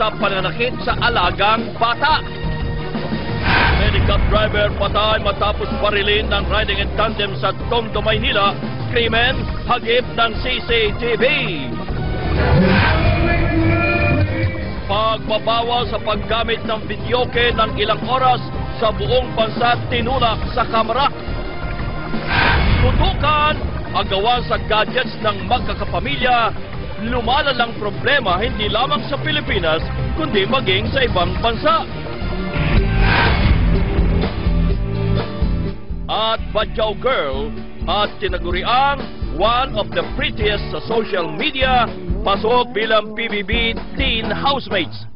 sa pananakit sa alagang bata. Medicab driver patay matapos barilin ng riding in tandem sa Tondo, Maynila. Krimen, hagip ng CCTV. Pagbabawal sa paggamit ng videoke ng ilang oras sa buong bansa tinulak sa kamera. Tutukan, agawan sa gadgets ng magkakapamilya. Lumalalang problema hindi lamang sa Pilipinas, kundi maging sa ibang bansa. At Badyaw Girl at tinaguriang one of the prettiest sa social media, pasok bilang PBB Teen Housemates.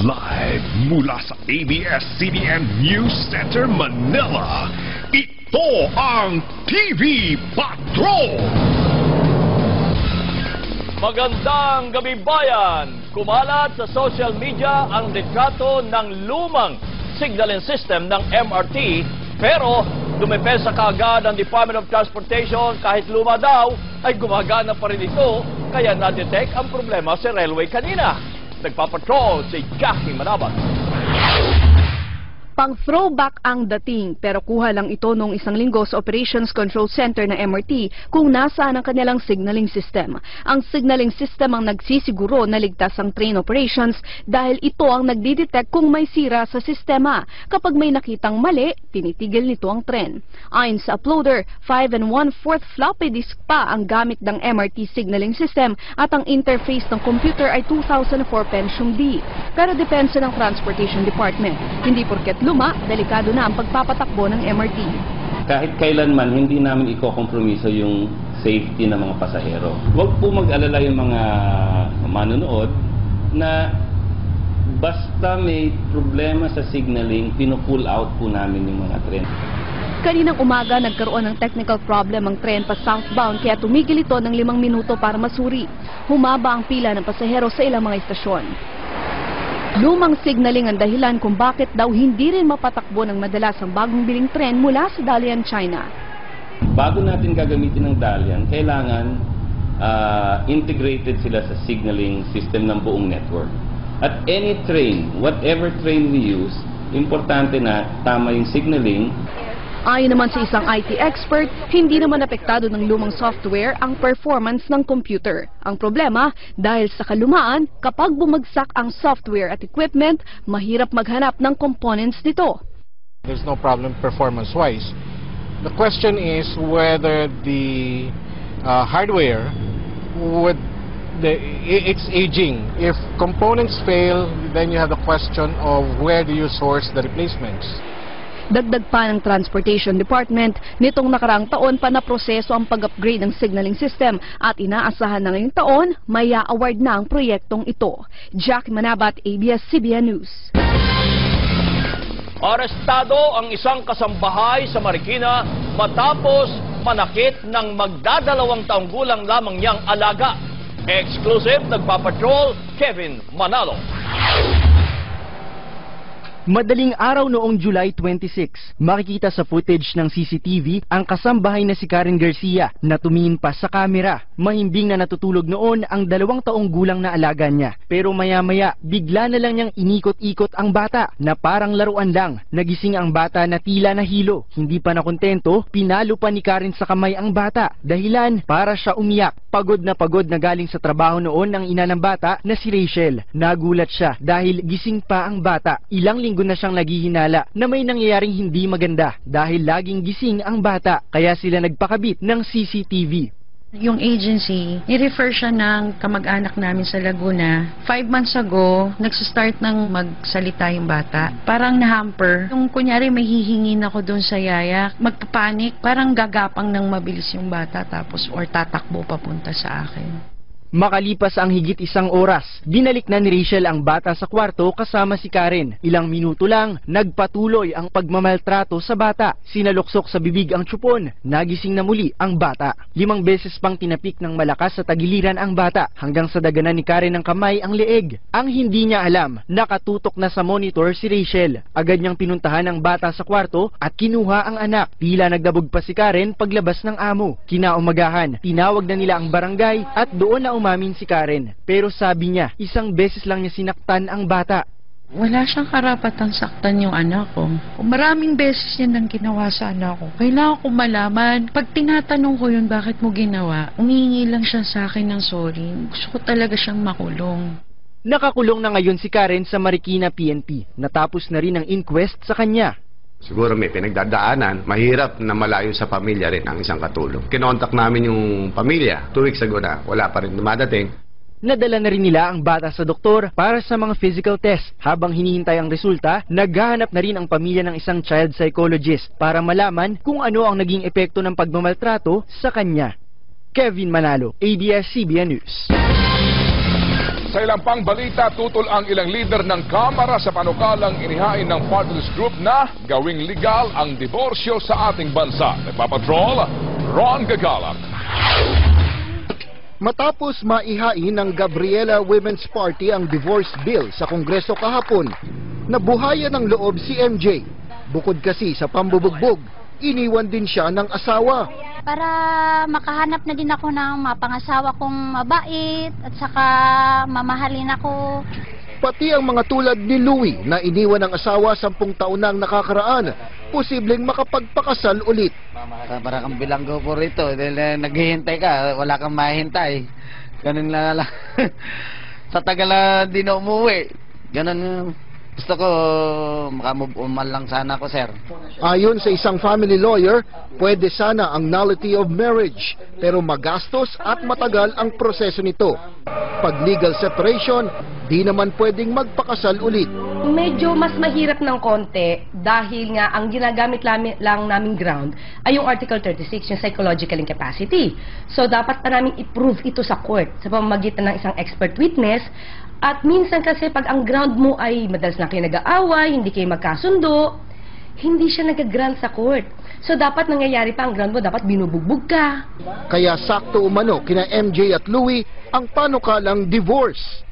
Live mula sa ABS-CBN News Center, Manila, ito ang TV Patrol! Magandang gabi bayan! Kumalat sa social media ang litrato ng lumang signaling system ng MRT, pero dumepesa kaagad ang Department of Transportation kahit luma daw ay gumagana pa rin ito, kaya na-detect ang problema sa railway kanina. Nagpapatrol si Jackie Manabat. Pang-throwback ang dating pero kuha lang ito noong isang linggo sa Operations Control Center ng MRT kung nasaan ang kanilang signaling system. Ang signaling system ang nagsisiguro na ligtas ang train operations dahil ito ang nagdidetect kung may sira sa sistema. Kapag may nakitang mali, tinitigil nito ang tren. Ayon sa uploader, 5 1/4 floppy disk pa ang gamit ng MRT signaling system at ang interface ng computer ay 2004 Pentium D. Pero depensa ng Transportation Department, hindi porket luma, delikado na ang pagpapatakbo ng MRT. Kahit kailanman, hindi namin iko-kompromiso yung safety ng mga pasahero. Huwag po mag-alala yung mga manonood na basta may problema sa signaling, pinu-pull out po namin yung mga tren. Kaninang umaga, nagkaroon ng technical problem ang tren pa southbound kaya tumigil ito ng 5 minuto para masuri. Humaba ang pila ng pasahero sa ilang mga istasyon. Lumang signaling ang dahilan kung bakit daw hindi rin mapatakbo ng madalas ang bagong biling tren mula sa Dalian, China. Bago natin gagamitin ng Dalian, kailangan integrated sila sa signaling system ng buong network. At any train, whatever train we use, importante na tama yung signaling. Ayon naman sa isang IT expert, hindi naman apektado ng lumang software ang performance ng computer. Ang problema, dahil sa kalumaan, kapag bumagsak ang software at equipment, mahirap maghanap ng components nito. There's no problem performance-wise. The question is whether the hardware it's aging. If components fail, then you have the question of where do you source the replacements. Dagdag pa ng Transportation Department, nitong nakaraang taon pa na proseso ang pag-upgrade ng signaling system at inaasahan na ngayong taon, may award na ang proyektong ito. Jackie Manabat, ABS-CBN News. Arestado ang isang kasambahay sa Marikina matapos manakit ng magdadalawang taong gulang lamang niyang alaga. Exclusive, nagpapatrol, Kevin Manalo. Madaling araw noong July 26, makikita sa footage ng CCTV ang kasambahay na si Karen Garcia na tumingin pa sa kamera. Mahimbing na natutulog noon ang 2 taong gulang na alaga niya. Pero maya-maya, bigla na lang niyang inikot-ikot ang bata na parang laruan lang. Nagising ang bata na tila nahilo. Hindi pa nakontento, pinalo pa ni Karen sa kamay ang bata. Dahilan, para siya umiyak. Pagod na galing sa trabaho noon ang ina ng bata na si Rachel. Nagulat siya dahil gising pa ang bata. Ilang linggo na siyang naghihinala na may nangyayaring hindi maganda dahil laging gising ang bata. Kaya sila nagpakabit ng CCTV. Yung agency, i-refer siya ng kamag-anak namin sa Laguna. 5 months ago, nagsistart ng magsalita yung bata. Parang na-hamper. Yung kunyari may hihingin ako doon sa yaya, magpapanik, parang gagapang ng mabilis yung bata tapos or tatakbo papunta sa akin. Makalipas ang higit 1 oras, binalik na ni Rachel ang bata sa kwarto kasama si Karen. Ilang minuto lang, nagpatuloy ang pagmamaltrato sa bata. Sinaluksok sa bibig ang tsupon, nagising na muli ang bata. 5 beses pang tinapik ng malakas sa tagiliran ang bata, hanggang sa daganan ni Karen ng kamay ang leeg. Ang hindi niya alam, nakatutok na sa monitor si Rachel. Agad niyang pinuntahan ang bata sa kwarto at kinuha ang anak. Tila nagdabog pa si Karen paglabas ng amo. Kinaumagahan, tinawag na nila ang barangay at doon na umamin si Karen. Pero sabi niya, 1 beses lang niya sinaktan ang bata. Wala siyang karapatang saktan yung anak ko. Maraming beses niya nang ginawa sa anak ko. Kailangan ko malaman. Pag tinatanong ko yun, bakit mo ginawa, umihingi lang siya sa akin ng sorry. Gusto ko talaga siyang makulong. Nakakulong na ngayon si Karen sa Marikina PNP. Natapos na rin ang inquest sa kanya. Siguro may pinagdadaanan, mahirap na malayo sa pamilya rin ang isang katulong. Kinontak namin yung pamilya 2 weeks ago na wala pa rin dumadating. Nadala na rin nila ang bata sa doktor para sa mga physical test. Habang hinihintay ang resulta, naghahanap na rin ang pamilya ng isang child psychologist para malaman kung ano ang naging epekto ng pagmamaltrato sa kanya. Kevin Manalo, ABS-CBN News. Sa ilang pang balita, tutol ang ilang leader ng Kamara sa panukalang inihain ng Partners Group na gawing legal ang diborsyo sa ating bansa. Nagpapatrol, Ron Gagalak. Matapos maihain ng Gabriela Women's Party ang divorce bill sa Kongreso kahapon, nabuhayan ng loob si MJ. Bukod kasi sa pambubugbog, iniwan din siya ng asawa. Para makahanap na din ako ng mapangasawa kong mabait at saka mamahalin ako. Pati ang mga tulad ni Louie na iniwan ng asawa 10 taon nang nakakaraan, posibleng makapagpakasal ulit. Para kang bilanggo po rito, dahil naghihintay ka, wala kang mahintay. Ganun lang. Sa tagal na di na umuwi. Ganun. Gusto ko makamove on man lang sana ko, sir. Ayon sa isang family lawyer, pwede sana ang nullity of marriage, pero magastos at matagal ang proseso nito. Pag legal separation, di naman pwedeng magpakasal ulit. Medyo mas mahirap ng konti dahil nga ang ginagamit lang naming ground ay yung Article 36, yung psychological incapacity. So dapat pa namin i-prove ito sa court sa pamamagitan ng isang expert witness. At minsan kasi pag ang ground mo ay madalas na kayo nag-aaway, hindi kayo magkasundo, hindi siya nag-grant sa court. So dapat nangyayari pa ang ground mo, dapat binubugbog ka. Kaya sakto umano kina MJ at Louie ang panukalang divorce.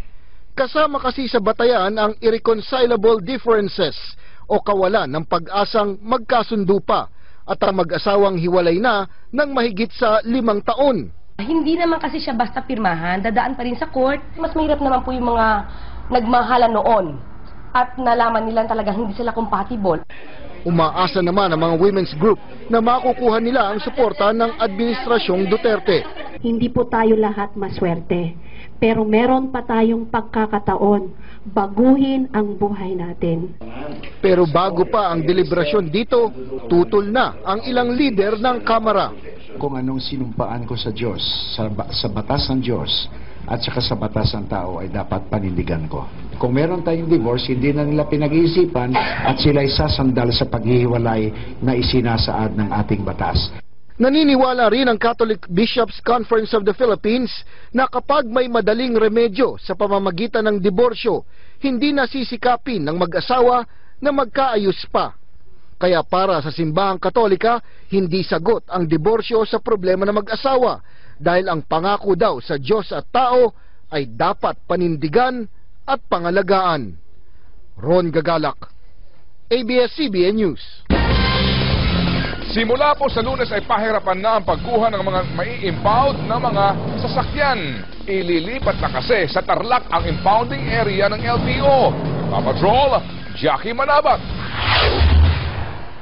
Kasama kasi sa batayan ang irreconcilable differences o kawalan ng pag-asang magkasundo pa at ang mag-asawang hiwalay na ng mahigit sa 5 taon. Hindi naman kasi siya basta pirmahan, dadaan pa rin sa court. Mas mahirap naman po yung mga nagmahalan noon at nalaman nila talaga hindi sila compatible. Umaasa naman ang mga women's group na makukuha nila ang suporta ng Administrasyong Duterte. Hindi po tayo lahat maswerte, pero meron pa tayong pagkakataon baguhin ang buhay natin. Pero bago pa ang deliberasyon dito, tutol na ang ilang leader ng Kamara. Kung anong sinumpaan ko sa Diyos, sa batas ng Diyos, at saka sa batas ng tao ay dapat panindigan ko. Kung meron tayong divorce, hindi na nila pinag-iisipan at sila ay sasandal sa paghihiwalay na isinasaad ng ating batas. Naniniwala rin ang Catholic Bishops' Conference of the Philippines na kapag may madaling remedyo sa pamamagitan ng diborsyo, hindi nasisikapin ng mag-asawa na magkaayos pa. Kaya para sa simbahang Katolika, hindi sagot ang diborsyo sa problema ng mag-asawa dahil ang pangako daw sa Diyos at tao ay dapat panindigan at pangalagaan. Ron Gagalak, ABS-CBN News. Simula po sa Lunes ay pahirapan na ang pagkuha ng mga mai-impound na mga sasakyan. Ililipat na kasi sa Tarlac ang impounding area ng LTO. Papatrol, Jackie Manabat.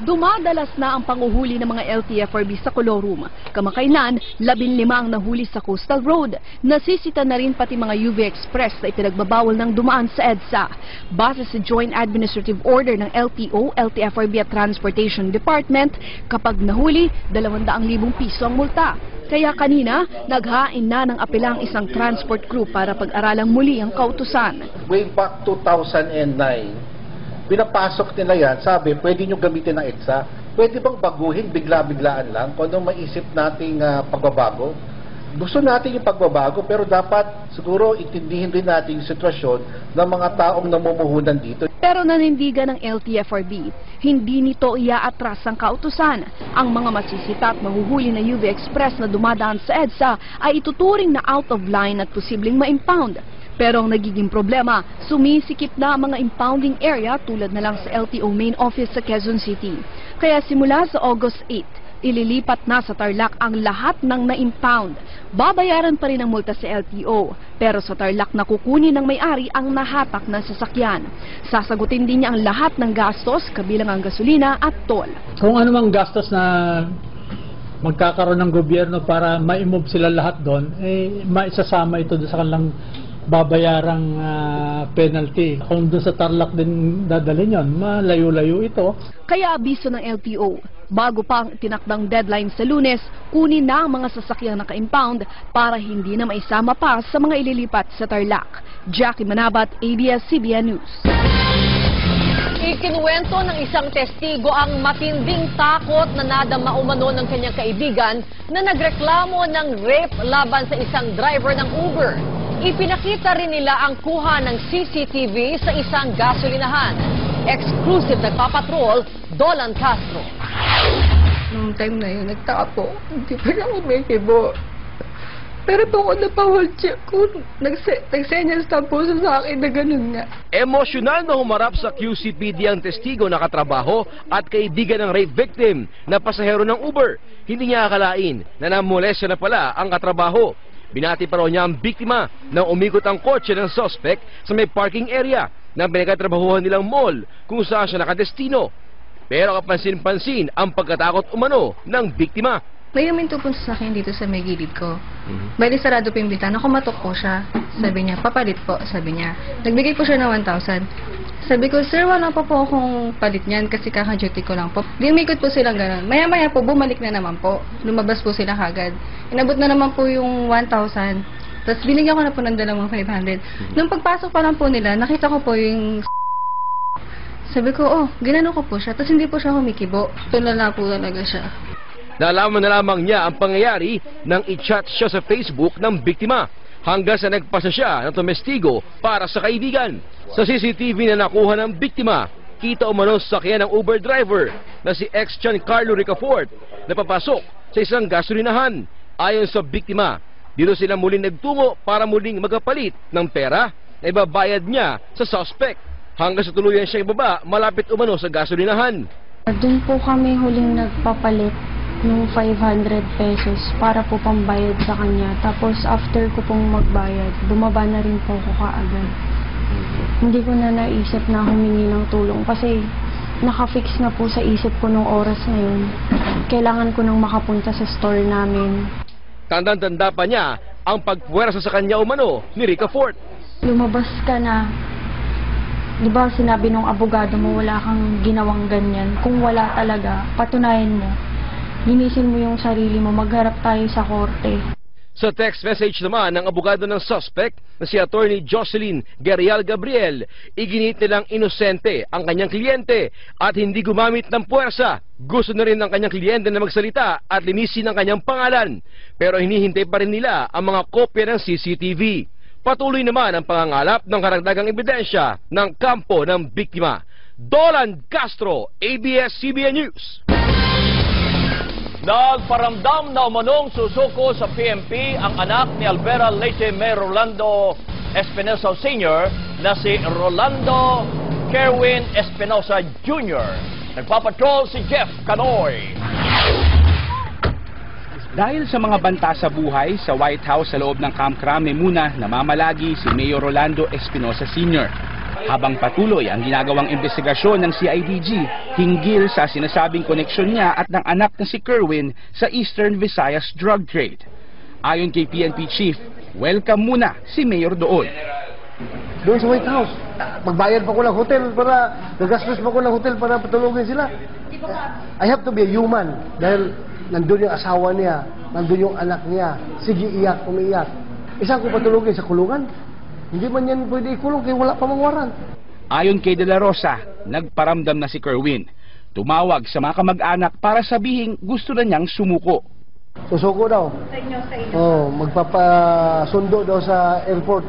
Dumadalas na ang panguhuli ng mga LTFRB sa Colorum. Kamakailan, 15 ang nahuli sa Coastal Road. Nasisita na rin pati mga UV Express na ipinagbabawal ng dumaan sa EDSA. Base sa Joint Administrative Order ng LTO, LTFRB at Transportation Department, kapag nahuli, 200,000 piso ang multa. Kaya kanina, naghain na ng apela ang isang transport crew para pag-aralang muli ang kautusan. Way back 2009, pinapasok nila yan, sabi, pwede nyo gamitin ng EDSA. Pwede bang baguhin, bigla-biglaan lang, kung anong maisip nating pagbabago? Gusto natin yung pagbabago, pero dapat siguro itindihin din natin yung sitwasyon ng mga taong namumuhunan dito. Pero nanindigan ng LTFRB, hindi nito iaatras ang kautusan. Ang mga masisita at mahuhuli na UV Express na dumadaan sa EDSA ay ituturing na out of line at posibleng ma-impound. Pero ang nagiging problema, sumisikip na ang mga impounding area tulad na lang sa LTO main office sa Quezon City. Kaya simula sa August 8, ililipat na sa Tarlac ang lahat ng na-impound. Babayaran pa rin ang multa sa LTO, pero sa Tarlac na kukunin ng may-ari ang nahatak na sasakyan. Sasagutin din niya ang lahat ng gastos, kabilang ang gasolina at toll. Kung ano mang gastos na magkakaroon ng gobyerno para ma-move sila lahat doon, maisasama ito sa kanilang babayarang penalty. Kung doon sa Tarlac din dadalhin yun, malayo-layo ito. Kaya abiso ng LTO, bago pa ang tinakdang deadline sa Lunes, kunin na ang mga sasakyang naka-impound para hindi na maisama pa sa mga ililipat sa Tarlac. Jackie Manabat, ABS-CBN News. Ikinuwento ng isang testigo ang matinding takot na nadama umano ng kanyang kaibigan na nagreklamo ng rape laban sa isang driver ng Uber. Ipinakita rin nila ang kuha ng CCTV sa isang gasolinahan. Exclusive nagpapatrol, Dolan Castro. Noong time na yun, nagtaka po, hindi pa niya kumikibo. Pero po ako napawal check ko, nagsenyas na po sa akin na ganun nga. Emosyonal na humarap sa QCPD ang testigo na katrabaho at kaibigan ng rape victim na pasahero ng Uber. Hindi niya akalain na namolesya na pala ang katrabaho. Binati pa raw niya ang biktima nang umikot ang kotse ng suspect sa may parking area ng pinagkatrabahuhan nilang mall kung saan siya nakadestino. Pero kapansin-pansin ang pagkatakot umano ng biktima. May huminto po sa akin dito sa may gilid ko. Bali sarado po yung bintana, kumatok po siya. Sabi niya, papalit po, sabi niya. Nagbigay po siya ng 1,000. Sabi ko, sir, wala pa po akong palit niyan kasi kaka-duty ko lang po. Di umikot po silang gano'n. Maya-maya po, bumalik na naman po. Lumabas po sila kagad. Inabot na naman po yung 1,000. Tapos binigyan ko na po ng 2,500. Nung pagpasok pa lang po nila, nakita ko po yung sabi ko, oh, ginano ko po siya. Tapos hindi po siya humikibo. Tulala po talaga siya. Nalaman na lamang niya ang pangyayari nang i-chat siya sa Facebook ng biktima hanggang sa nagpasa siya ng tumestigo para sa kaibigan. Sa CCTV na nakuha ng biktima, kita umano sa sakyan ng Uber driver na si ex-Giancarlo Ricafort na papasok sa isang gasolinahan. Ayon sa biktima, dito sila muling nagtungo para muling magkapalit ng pera na ibabayad niya sa suspect hanggang sa tuluyan siya ibaba malapit umano sa gasolinahan. Doon po kami huling nagpapalit ng 500 pesos para po pambayad sa kanya. Tapos after ko pong magbayad, bumaba na rin po ako kaagad. Hindi ko na naisip na humingi ng tulong kasi nakafix na po sa isip ko nung oras na yun. Kailangan ko nang makapunta sa store namin. Tandang-tanda pa niya ang pagpuwersa sa kanya umano ni Ricafort. Lumabas ka na. Di ba sinabi nung abogado mo wala kang ginawang ganyan? Kung wala talaga, patunayan mo. Linisin mo yung sarili mo, magharap tayo sa korte. Sa text message naman ng abogado ng suspect na si Attorney Jocelyn Guerrial Gabriel, iginit nilang inosente ang kanyang kliyente at hindi gumamit ng puwersa. Gusto na rin ng kanyang kliyente na magsalita at linisin ang kanyang pangalan. Pero hinihintay pa rin nila ang mga kopya ng CCTV. Patuloy naman ang pangangalap ng karagdagang ebidensya ng kampo ng biktima. Dolan Castro, ABS-CBN News. Nagparamdam na umanong susuko sa PNP ang anak ni Alvera Leyte May Rolando Espinosa Sr. na si Rolando Kerwin Espinosa Jr. Nagpapatrol si Jeff Canoy. Dahil sa mga banta sa buhay, sa White House sa loob ng Camp Crame muna namamalagi si Mayor Rolando Espinosa Sr. Habang patuloy ang ginagawang investigasyon ng CIDG hinggil sa sinasabing koneksyon niya at ng anak na si Kerwin sa Eastern Visayas drug trade. Ayon kay PNP Chief, welcome muna si Mayor doon. Doon sa White House, magbayad pa ko ng hotel para, gagastos pa ko ng hotel para patulogin sila. I have to be a human dahil nandun yung asawa niya, nandun yung anak niya, sige iyak, umiiyak. Isang ko patulogin sa kulungan? Hindi man yan pwede ikulong kaya wala pa mang warrant. Ayon kay De La Rosa, nagparamdam na si Kerwin. Tumawag sa mga kamag-anak para sabihing gusto na niyang sumuko. Susuko daw. Sa inyo, sa inyo. Oh, magpapasundo daw sa airport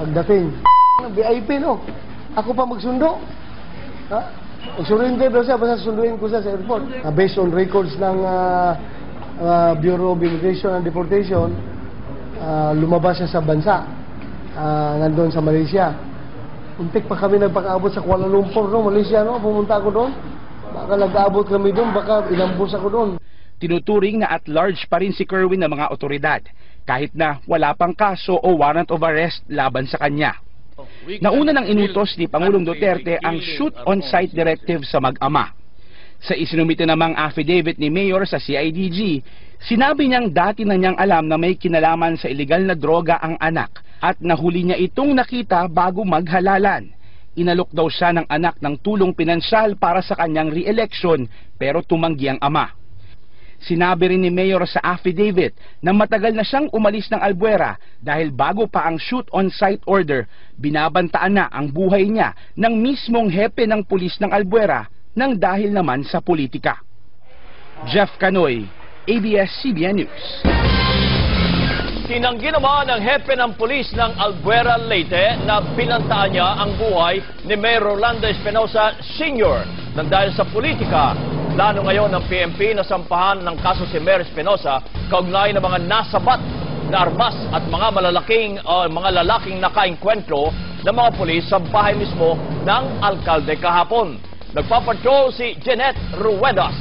pagdating. VIP, no? Ako pa magsundo. Ha? Surrender daw siya, basta sunduin ko siya sa airport. Based on records ng Bureau of Immigration and Deportation, lumabas siya sa bansa. Nandun sa Malaysia. Untik pa kami nagpakaabot sa Kuala Lumpur, no? Malaysia, no? Pumunta ako doon. Baka nag-aabot kami doon, baka inambos ako doon. Tinuturing na at large pa rin si Kerwin ng mga otoridad, kahit na wala pang kaso o warrant of arrest laban sa kanya. Nauna nang inutos ni Pangulong Duterte ang shoot-on-sight directive sa mag-ama. Sa isinumite namang affidavit ni Mayor sa CIDG, sinabi niyang dati na niyang alam na may kinalaman sa iligal na droga ang anak at nahuli niya itong nakita bago maghalalan. Inalok daw siya ng anak ng tulong pinansyal para sa kanyang re-election pero tumanggi ang ama. Sinabi rin ni Mayor sa affidavit na matagal na siyang umalis ng Albuera dahil bago pa ang shoot-on-sight order, binabantaan na ang buhay niya ng mismong hepe ng pulis ng Albuera nang dahil naman sa politika. Jeff Canoy, ABS-CBN News. Tinanggi naman ng hepe ng pulis ng Albuera, Leyte na binantaan niya ang buhay ni Mayor Rolando Espinosa Sr. nang dahil sa politika. Plano ngayon ng PNP na sampahan ng kaso si Mayor Espinosa kaugnay ng mga nasabat na armas at mga lalaking nakaengkwentro ng mga pulis sa bahay mismo ng alkalde kahapon. Nagpapatrol si Jeanette Ruedas.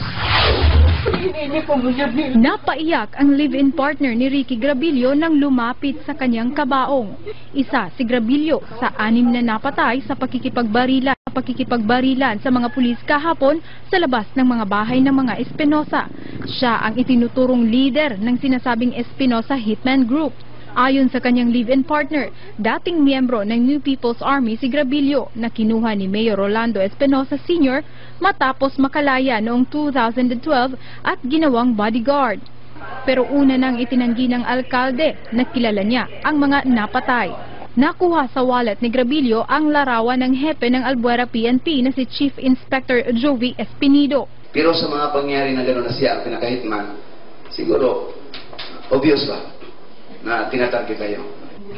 Napaiyak ang live-in partner ni Ricky Grabillo nang lumapit sa kanyang kabaong. Isa si Grabillo sa 6 na napatay sa pakikipagbarilan sa mga pulis kahapon sa labas ng mga bahay ng mga Espinosa. Siya ang itinuturong leader ng sinasabing Espinosa Hitman Group. Ayon sa kanyang live-in partner, dating miyembro ng New People's Army si Grabillo na kinuha ni Mayor Rolando Espinosa Sr. matapos makalaya noong 2012 at ginawang bodyguard. Pero una nang itinanggi ng alkalde na kilala niya ang mga napatay. Nakuha sa wallet ni Grabillo ang larawan ng hepe ng Albuera PNP na si Chief Inspector Jovi Espinido. Pero sa mga pangyari na gano'n na siya ang pinaka-hitman, siguro, obvious ba na tinatarget kayo?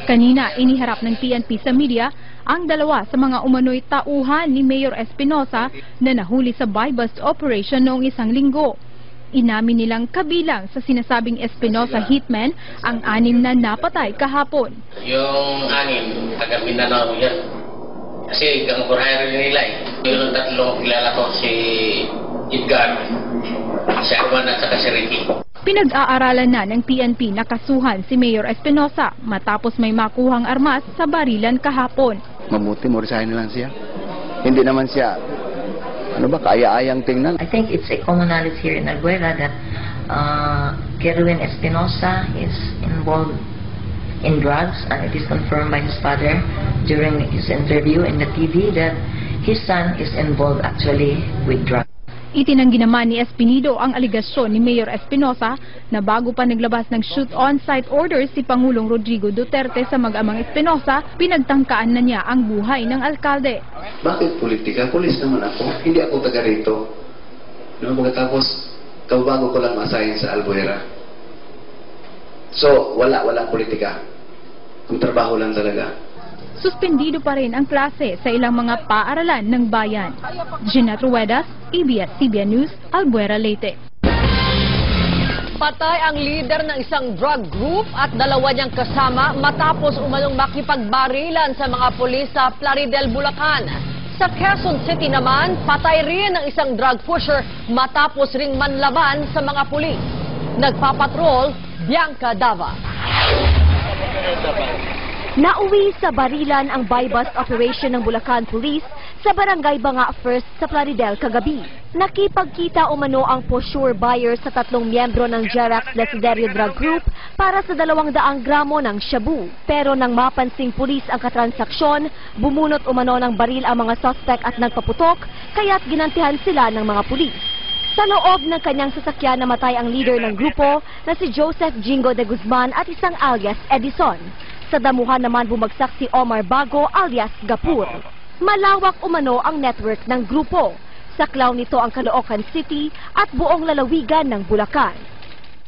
Kanina, iniharap ng PNP sa media ang dalawa sa mga umano'y tauhan ni Mayor Espinosa na nahuli sa buy-bust operation noong 1 linggo. Inamin nilang kabilang sa sinasabing Espinosa Hitman ang 6 na napatay kahapon. Yung 6, taga Mindanao yan. Kasi gang Borjero nila eh. Yung 3 kilala ko, si Edgar, si Arman at saka si Ricky. Pinag-aaralan na ng PNP na kasuhan si Mayor Espinosa matapos may makuhang armas sa barilan kahapon. Mabuti mo resign lang siya. Hindi naman siya kaaya-ayang tingnan. I think it's a common knowledge here in Albuera that Kerwin Espinosa is involved in drugs, and it is confirmed by his father during his interview in the TV that his son is involved actually with drugs. Itinanggi naman ni Espinido ang aligasyon ni Mayor Espinosa na bago pa naglabas ng shoot-on-sight orders si Pangulong Rodrigo Duterte sa mag-amang Espinosa, pinagtangkaan na niya ang buhay ng alkalde. Bakit politika? Pulis naman ako. Hindi ako taga rito. Pagkatapos, bago ko lang ma-assign sa Albuera. So, wala politika. Ang trabaho lang talaga. Suspendido pa rin ang klase sa ilang mga paaralan ng bayan. Jeanette Ruedas, ABS-CBN News, Albuera, Leyte. Patay ang leader ng isang drug group at 2 niyang kasama matapos umanong makipagbarilan sa mga pulis sa Plaridel, Bulacan. Sa Quezon City naman, patay rin ang isang drug pusher matapos ring manlaban sa mga pulis. Nagpapatrol, Bianca Dava. Nauwi sa barilan ang buy-bust operation ng Bulacan Police sa Barangay Banga First sa Plaridel kagabi. Nakipagkita umano ang posure buyer sa 3 miyembro ng Jerax Desiderio Drug Group para sa 200 gramo ng shabu. Pero nang mapansing pulis ang katransaksyon, bumunot umano ng baril ang mga suspect at nagpaputok, kaya't ginantihan sila ng mga pulis. Sa loob ng kanyang sasakyan namatay ang leader ng grupo na si Joseph Jingo de Guzman at isang alias Edison. Sa damuhan naman bumagsak si Omar Bago alias Gapur. Malawak umano ang network ng grupo. Saklaw nito ang Caloocan City at buong lalawigan ng Bulacan.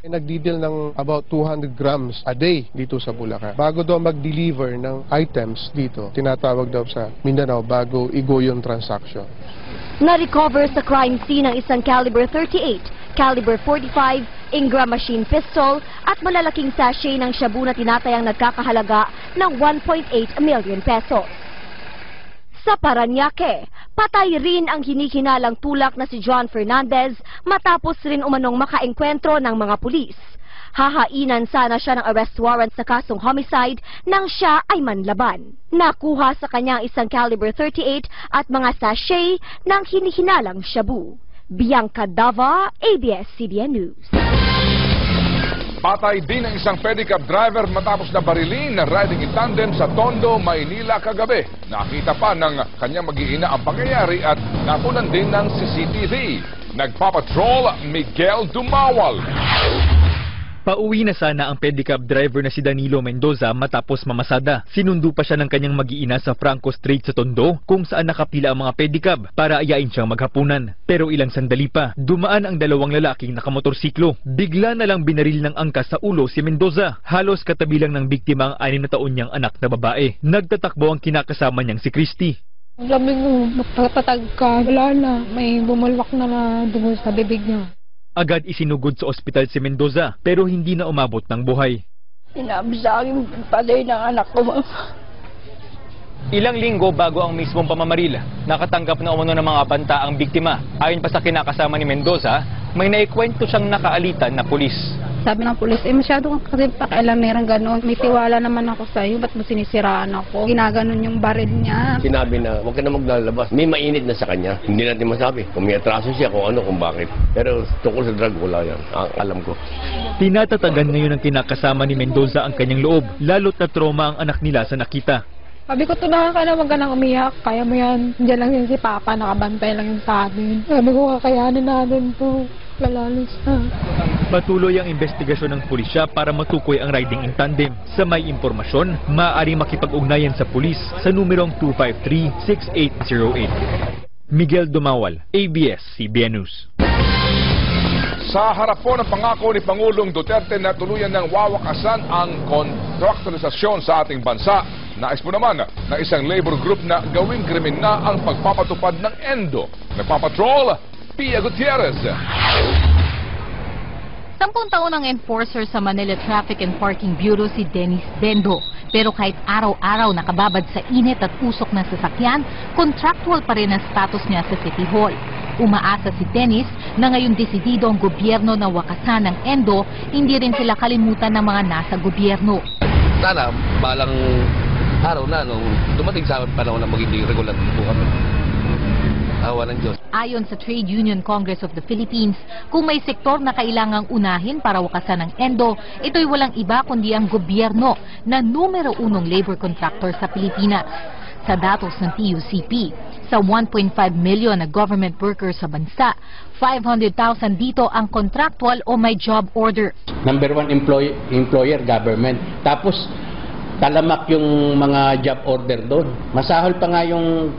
Nagdi-deal ng about 200 grams a day dito sa Bulacan. Bago daw mag-deliver ng items dito, tinatawag daw sa Mindanao bago i-go yung transaction. Na-recover sa crime scene ang isang caliber 38, caliber 45, Ingram machine pistol at malalaking sachet ng shabu na tinatayang nagkakahalaga ng 1.8 million pesos. Sa Parañaque, patay rin ang hinikinalang tulak na si John Fernandez matapos rin umanong makaengkwentro ng mga pulis. Hahainan sana siya ng arrest warrant sa kasong homicide nang siya ay manlaban. Nakuha sa kanya isang caliber 38 at mga sachet ng hinihinalang shabu. Bianca Dava, ABS-CBN News. Patay din ang isang pedicab driver matapos na barilin na riding in tandem sa Tondo, Maynila kagabi. Nakita pa ng kanyang mag-iina ang pangyayari at nakunan din ng CCTV. Nagpapatrol, Miguel Dumawal. Pauwi na sana ang pedicab driver na si Danilo Mendoza matapos mamasada. Sinundo pa siya ng kanyang mag-iina sa Franco Street sa Tondo kung saan nakapila ang mga pedicab para ayain siyang maghapunan. Pero ilang sandali pa, dumaan ang dalawang lalaking nakamotorsiklo. Bigla na lang binaril ng angkas sa ulo si Mendoza. Halos katabi lang ng biktima ang 6 na taon niyang anak na babae. Nagtatakbo ang kinakasama niyang si Christy. Lamig mo, magpatatag ka. Wala na, may bumalwak na dugo sa bibig niya. Agad isinugod sa ospital si Mendoza pero hindi na umabot ng buhay. Sinabi sa akin, patay ng anak ko. Ilang linggo bago ang mismong pamamaril, nakatanggap na umano ng mga banta ang biktima. Ayon pa sa kinakasama ni Mendoza, may naikwento siyang nakaalitan na pulis. Sabi ng pulis, masyado kang kasi pakialamerang gano'n. May tiwala naman ako sa iyo, ba't mo sinisiraan ako? Ginaganon yung baril niya. Sinabi na, huwag ka na maglalabas. May mainit na sa kanya. Hindi natin masabi kung may atraso siya, kung ano, kung bakit. Pero tungkol sa drug, wala yan. Alam ko. Tinatatagan ngayon ng kinakasama ni Mendoza ang kanyang loob, lalo't na trauma ang anak nila sa nakita. Sabi ko, tunahan ka na, wag ka nang umiyak. Kaya mo yan. Diyan lang yan si Papa, nakabantay lang yun sa atin. Sabi ko, kakayanin natin to. Lalalos na. Patuloy ang investigasyon ng pulisya para matukoy ang riding in tandem. Sa may impormasyon, maaaring makipag-ugnayan sa pulis sa numerong 253-6808. Miguel Dumawal, ABS-CBN News. Sa harap po ng pangako ni Pangulong Duterte na tuluyan ng wawakasan ang kontraktualisasyon sa ating bansa, nais mo naman na isang labor group na gawing krimen na ang pagpapatupad ng ENDO. Nagpapatrol, Pia Gutierrez. 10 taon ang enforcer sa Manila Traffic and Parking Bureau si Dennis Bendo. Pero kahit araw-araw nakababad sa init at usok ng sasakyan, contractual pa rin ang status niya sa City Hall. Umaasa si Dennis na ngayon desidido ang gobyerno na wakasan ng ENDO, hindi rin sila kalimutan ng mga nasa gobyerno. Sana, balang araw na, nung dumating sa panahon na magiging regular po kami. Awa ng Diyos. Ayon sa Trade Union Congress of the Philippines, kung may sektor na kailangang unahin para wakasan ng ENDO, ito'y walang iba kundi ang gobyerno na numero 1 labor contractor sa Pilipinas. Sa datos ng TUCP, sa 1.5 million na government workers sa bansa, 500,000 dito ang contractual o may job order. Number 1 employer, government. Tapos, talamak yung mga job order doon. Masahol pa nga yung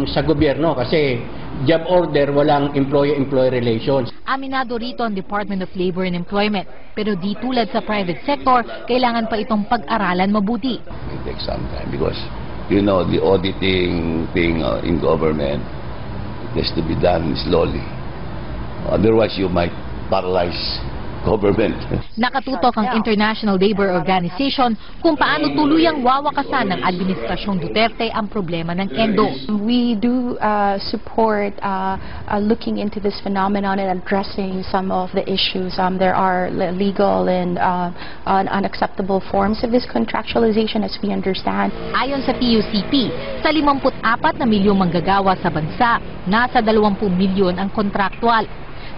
sa gobyerno kasi job order, walang employer-employee relations. Aminado rito ang Department of Labor and Employment. Pero di tulad sa private sector, kailangan pa itong pag-aralan mabuti. It takes some time because, you know, the auditing thing in government has to be done slowly. Otherwise, you might paralyze government. Nakatutok ang International Labor Organization kung paano tuluyang wawakasan ng Administrasyong Duterte ang problema ng ENDO. We do support looking into this phenomenon and addressing some of the issues. There are legal and unacceptable forms of this contractualization as we understand. Ayon sa TUCP, sa 54 na milyong manggagawa sa bansa, nasa 20 milyon ang kontraktual.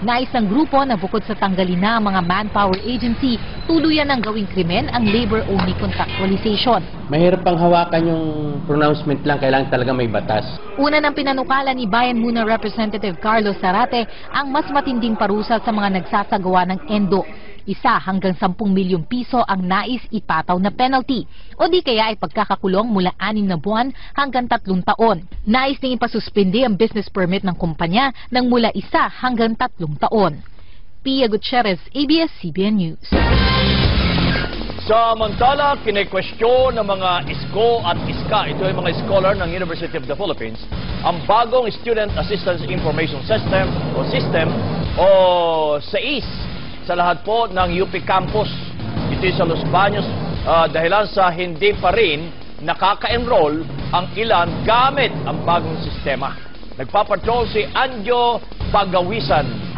Nais ng grupo na bukod sa tanggalin na ang mga manpower agency, tuluyan ng gawing krimen ang labor-only contractualization. Mahirap pang hawakan yung pronouncement lang, kailangan talaga may batas. Una ng pinanukalan ni Bayan Muna Representative Carlos Zarate ang mas matinding parusa sa mga nagsasagawa ng ENDO. 1 hanggang 10 milyong piso ang nais ipataw na penalty o di kaya ay pagkakakulong mula 6 na buwan hanggang 3 taon. Nais ding ipasuspindi ang business permit ng kumpanya ng mula 1 hanggang 3 taon. Pia Gutierrez, ABS-CBN News. Samantala, kinekwestiyon ng mga ISCO at ISCA, ito ay mga scholar ng University of the Philippines, ang bagong Student Assistance Information System o SAIS sa lahat po ng UP campus. Ito sa Los Baños dahilan sa hindi pa rin nakaka-enroll ang ilan gamit ang bagong sistema. Nagpapatrol si Anjo Pagawisan.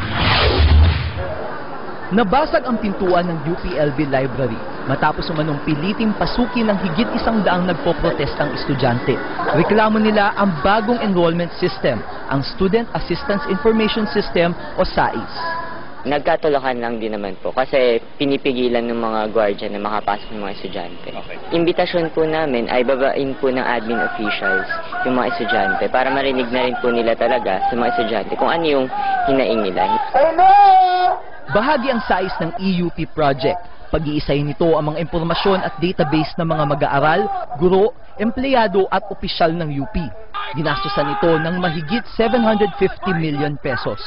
Nabasag ang pintuan ng UPLB Library matapos umanong piliting pasukin ng higit 100 nagpoprotestang estudyante. Reklamo nila ang bagong enrollment system, ang Student Assistance Information System o SAIS. Nagkatulakan lang din naman po kasi pinipigilan ng mga gwardiya na makapasok ng mga estudyante. Imbitasyon po namin ay babain po ng admin officials yung mga estudyante para marinig na rin po nila talaga sa mga estudyante kung ano yung hinaing nila. Bahagi ang SAIS ng EUP project. Pag-iisayin nito ang mga impormasyon at database ng mga mag-aaral, guro, empleyado at opisyal ng UP. Ginastusan ito ng mahigit 750 million pesos.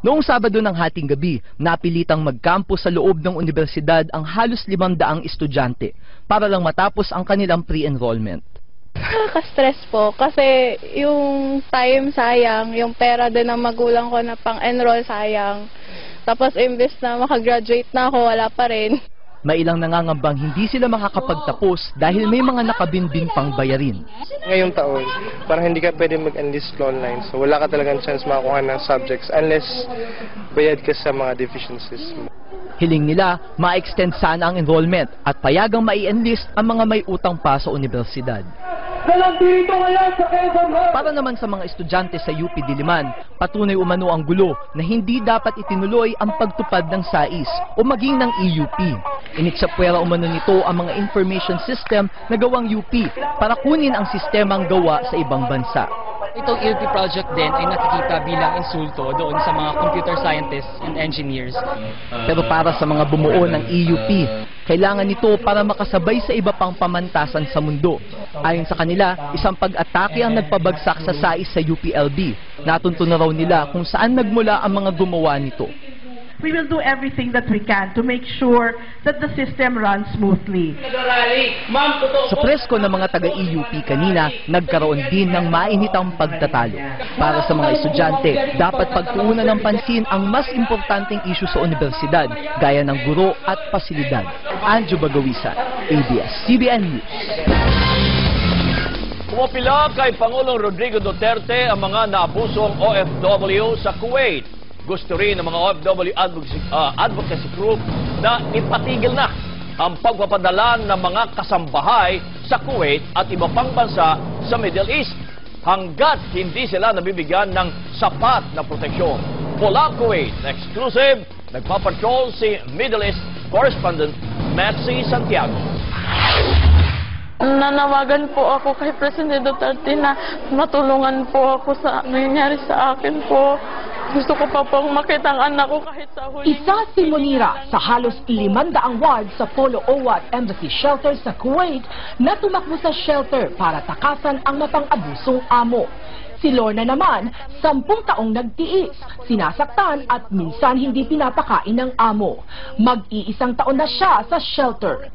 Noong Sabado ng hating gabi, napilitang magkampo sa loob ng universidad ang halos 500 estudyante para lang matapos ang kanilang pre-enrollment. Nakaka-stress po kasi yung time sayang, yung pera din ng magulang ko na pang-enroll sayang. Tapos imbes na makagraduate na ako, wala pa rin. May ilang nangangambang hindi sila makakapagtapos dahil may mga nakabinbing pang bayarin. Ngayong taon, parang hindi ka pwede mag-enlist online. So wala ka talagang chance makakuha ng subjects unless bayad ka sa mga deficiencies. Hiling nila, ma-extend sana ang enrollment at payagang mai-enlist ang mga may utang pa sa universidad. Para naman sa mga estudyante sa UP Diliman, patunay umano ang gulo na hindi dapat itinuloy ang pagtupad ng SAIS o maging ng EUP. Initsapwera umano nito ang mga information system na gawang UP para kunin ang sistemang gawa sa ibang bansa. Itong EUP project din ay nakikita bilang insulto doon sa mga computer scientists and engineers. Pero para sa mga bumuo ng EUP, kailangan nito para makasabay sa iba pang pamantasan sa mundo. Ayon sa kanila, isang pag-atake ang nagpabagsak sa SAIS sa UPLB. Natunto na raw nila kung saan nagmula ang mga gumawa nito. We will do everything that we can to make sure that the system runs smoothly. Sa presko ng mga taga-EUP kanina, nagkaroon din ng mainitang pagtatalo. Para sa mga estudyante, dapat pagtuunan ng pansin ang mas importanteng isyu sa universidad, gaya ng guro at pasilidad. Anjo Bagawisan, ABS-CBN News. Pumapila kay Pangulong Rodrigo Duterte ang mga naabusong OFW sa Kuwait. Gusto rin ng mga OFW advocacy group na ipatigil na ang pagpapadala ng mga kasambahay sa Kuwait at iba pang bansa sa Middle East hanggat hindi sila nabibigyan ng sapat na proteksyon. Mula Kuwait, exclusive, nagpapatrol si Middle East correspondent Maxi Santiago. Nanawagan po ako kay President Duterte na matulungan po ako sa nangyari sa akin po. Gusto ko pa pong makita ang anak ko kahit sa huli. Isa si Munira sa halos 500 ward sa Polo Owat Embassy Shelter sa Kuwait na tumakbo sa shelter para takasan ang mapang-abusong amo. Si Lorna naman, 10 taong nagtiis, sinasaktan at minsan hindi pinapakain ng amo. Mag-iisang taon na siya sa shelter.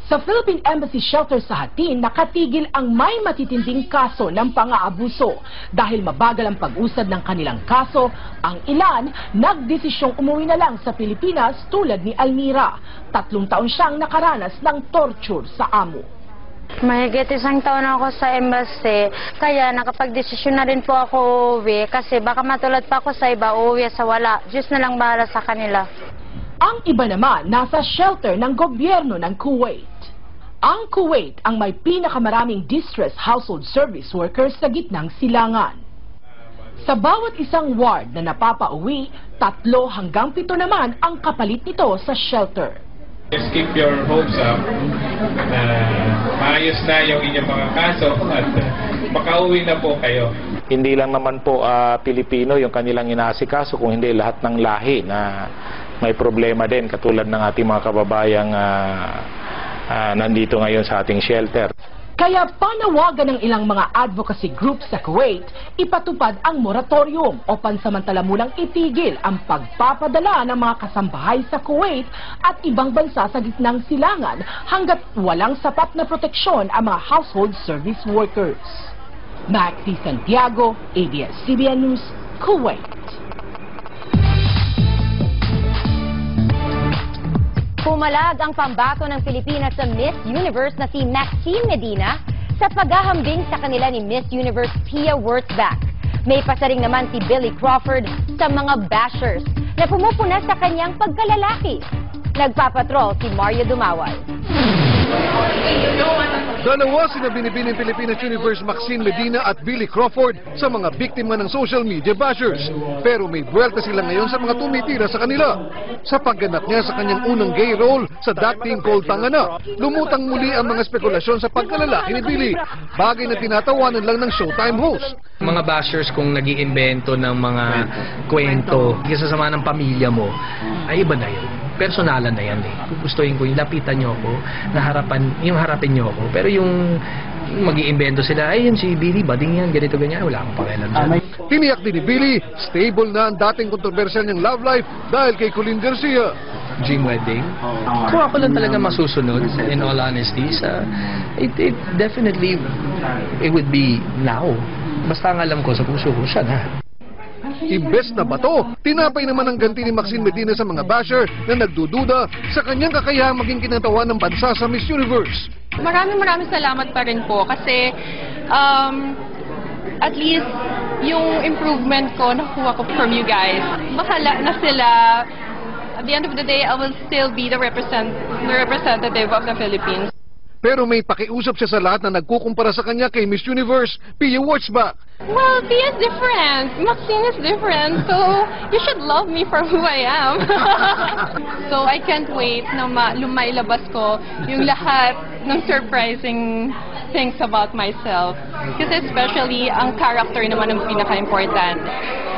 Sa Philippine Embassy Shelter sa Hatin, nakatigil ang may matitinding kaso ng pang-aabuso. Dahil mabagal ang pag-usad ng kanilang kaso, ang ilan nagdesisyong umuwi na lang sa Pilipinas tulad ni Almira. 3 taon siyang nakaranas ng torture sa amo. Mahigit 1 taon ako sa embassy, kaya nakapag-desisyon na rin po ako uuwi kasi baka matulad pa ako sa iba, uuwi sa wala. Diyos na lang bahala sa kanila. Ang iba naman nasa shelter ng gobyerno ng Kuwait. Ang Kuwait ang may pinakamaraming distressed household service workers sa gitnang silangan. Sa bawat isang ward na napapauwi, 3 hanggang 7 naman ang kapalit nito sa shelter. Just keep your hopes up na maayos na yung inyong mga kaso at makauwi na po kayo. Hindi lang naman po Pilipino yung kanilang inaasikaso, kung hindi lahat ng lahi na may problema din katulad ng ating mga kababayang nandito ngayon sa ating shelter. Kaya panawagan ng ilang mga advocacy groups sa Kuwait, ipatupad ang moratorium o pansamantala munang itigil ang pagpapadala ng mga kasambahay sa Kuwait at ibang bansa sa gitnang silangan hanggat walang sapat na proteksyon ang mga household service workers. Maxi Santiago, ABS-CBN News, Kuwait. Pumalag ang pambato ng Pilipinas sa Miss Universe na si Maxine Medina sa paghahambing sa kanila ni Miss Universe Pia Wurtzbach. May pasaring naman si Billy Crawford sa mga bashers na pumupuna sa kanyang pagkalalaki. Nagpapatrol si Mario Dumawal. Dalawa sina binibining Pilipinas Universe Maxine Medina at Billy Crawford sa mga biktima ng social media bashers. Pero may buwelta sila ngayon sa mga tumitira sa kanila. Sa pagganap niya sa kanyang unang gay role sa dating Cold Tangana, lumutang muli ang mga spekulasyon sa pagkalalaki ni Billy, bagay na tinatawanan lang ng Showtime host. Mga bashers kung nag-iimbento ng mga kwento, kasama ng pamilya mo, ay iba na yun. Personalan na yan eh. Gustuin ko yung lapitan nyo ako, yung harapin nyo ako. Pero yung mag-iimbento sila, ay yun si Billy, bading yan, ganito ganyan, wala akong pakialam dyan. Tiniyak din ni Billy, stable na ang dating kontrobersyal niyang love life dahil kay Colleen Garcia. Dream wedding. Kung ako lang talaga masusunod, in all honesty, it definitely, it would be now. Basta ang alam ko sa puso ko, siya na. Imbes na bato, tinapay naman ang ganti ni Maxine Medina sa mga basher na nagdududa sa kanyang kakayahang maging kinatawan ng bansa sa Miss Universe. Maraming salamat pa rin po kasi at least yung improvement ko nakuha ko from you guys. Bahala na sila. At the end of the day, I will still be the representative of the Philippines. Pero may pakiusap siya sa lahat na nagkukumpara sa kanya kay Miss Universe, Pia Wurtzbach. Well, Pia is different. Maxine is different. So, you should love me for who I am. So, I can't wait na lumailabas ko yung lahat ng surprising things about myself. Kasi especially, ang character naman ang pinaka-important.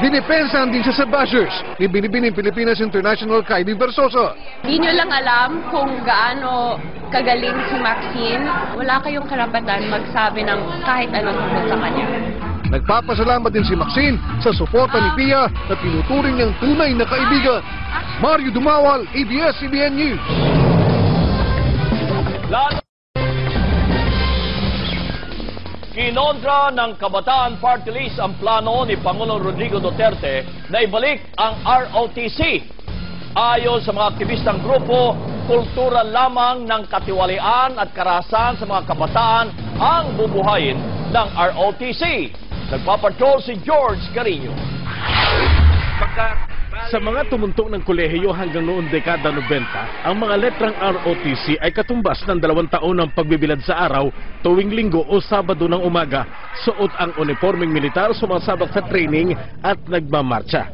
Dinipensahan din siya sa bashers ni binibining Pilipinas International Kylie Versosa. Hindi nyo lang alam kung gaano kagaling si Maxine. Wala kayong karapatan magsabi ng kahit anong tungkol sa kanya. Nagpapasalamat din si Maxine sa suporta ni Pia na tinuturing niyang tunay na kaibigan. Mario Dumawal, ABS-CBN News. Kinondra ng Kabataan Party List ang plano ni Pangulong Rodrigo Duterte na ibalik ang ROTC. Ayon sa mga aktivistang grupo, kultura lamang ng katiwalian at karahasan sa mga kabataan ang bubuhayin ng ROTC. Nagpapatrol si George Carino. Sa mga tumuntok ng kolehiyo hanggang noong dekada 90, ang mga letrang ROTC ay katumbas ng 2 taon ng pagbibilad sa araw, tuwing linggo o sabado ng umaga. Suot ang uniformeng militar, sumasabak sa training at nagmamarcha.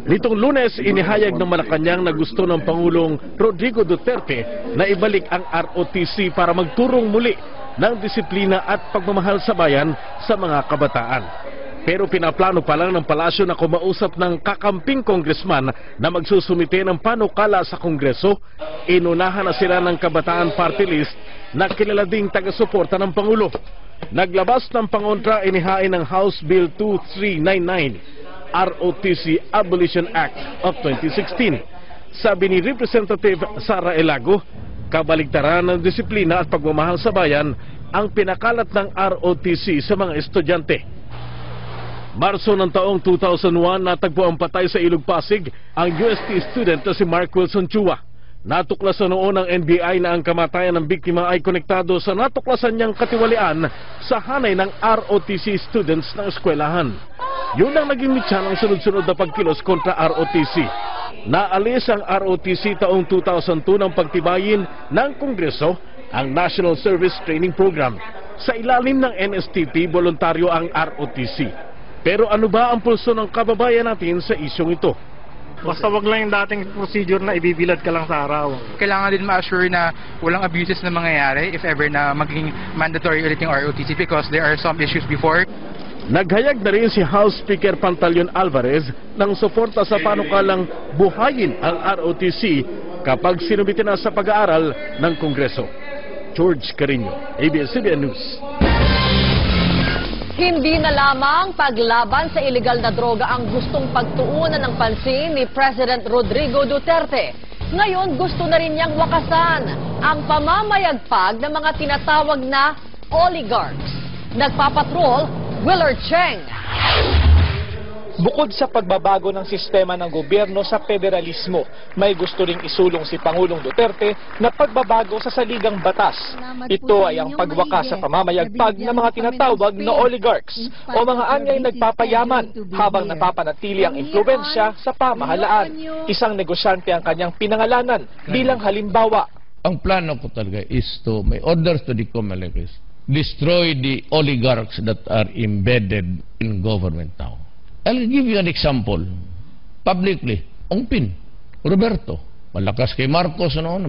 Nitong Lunes, inihayag ng Malacanang na gusto ng Pangulong Rodrigo Duterte na ibalik ang ROTC para magturong muli ng disiplina at pagmamahal sa bayan sa mga kabataan. Pero pinaplano pa lang ng palasyo na kumausap ng kakamping congressman na magsusumite ng panukala sa Kongreso. Inunahan na sila ng Kabataan Party List na kilala ding taga-suporta ng Pangulo. Naglabas ng pangontra, inihain ng House Bill 2399, ROTC Abolition Act of 2016. Sabi ni Representative Sara Elago, kabaligtaran ng disiplina at pagmamahal sa bayan ang pinakalat ng ROTC sa mga estudyante. Marso ng taong 2001, natagpo ang patay sa Ilog Pasig ang UST student na si Mark Wilson Chua. Natuklasan noon ng NBI na ang kamatayan ng biktima ay konektado sa natuklasan niyang katiwalian sa hanay ng ROTC students ng eskwelahan. Yun ang naging mitya ng sunod-sunod na pagkilos kontra ROTC. Naalis ang ROTC taong 2002 nang pagtibayin ng Kongreso ang National Service Training Program. Sa ilalim ng NSTP, voluntaryo ang ROTC. Pero ano ba ang pulso ng kababayan natin sa isyong ito? Basta wag lang yung dating procedure na ibibilad ka lang sa araw. Kailangan din ma-assure na walang abuses na mangyayari if ever na maging mandatory ulit yung ROTC because there are some issues before. Naghayag na rin si House Speaker Pantaleon Alvarez ng suporta sa panukalang buhayin ang ROTC kapag sinumite na sa pag-aaral ng Kongreso. George Carino, ABS-CBN News. Hindi na lamang paglaban sa iligal na droga ang gustong pagtuunan ng pansin ni President Rodrigo Duterte. Ngayon gusto na rin niyang wakasan ang pamamayagpag ng mga tinatawag na oligarchs. Nagpapatrol, Willard Cheng. Bukod sa pagbabago ng sistema ng gobyerno sa federalismo, may gusto ring isulong si Pangulong Duterte na pagbabago sa saligang batas. Ito ay ang pagwakas sa pamamayagpag ng mga tinatawag na oligarchs o mga anyay nagpapayaman habang napapanatili ang impluwensya sa pamahalaan. Isang negosyante ang kanyang pinangalanan bilang halimbawa. Ang plano ko talaga is to may orders to the Comelec, destroy the oligarchs that are embedded in government now. I'll give you an example. Publicly, Ong Pin, Roberto, malakas kay Marcos noon,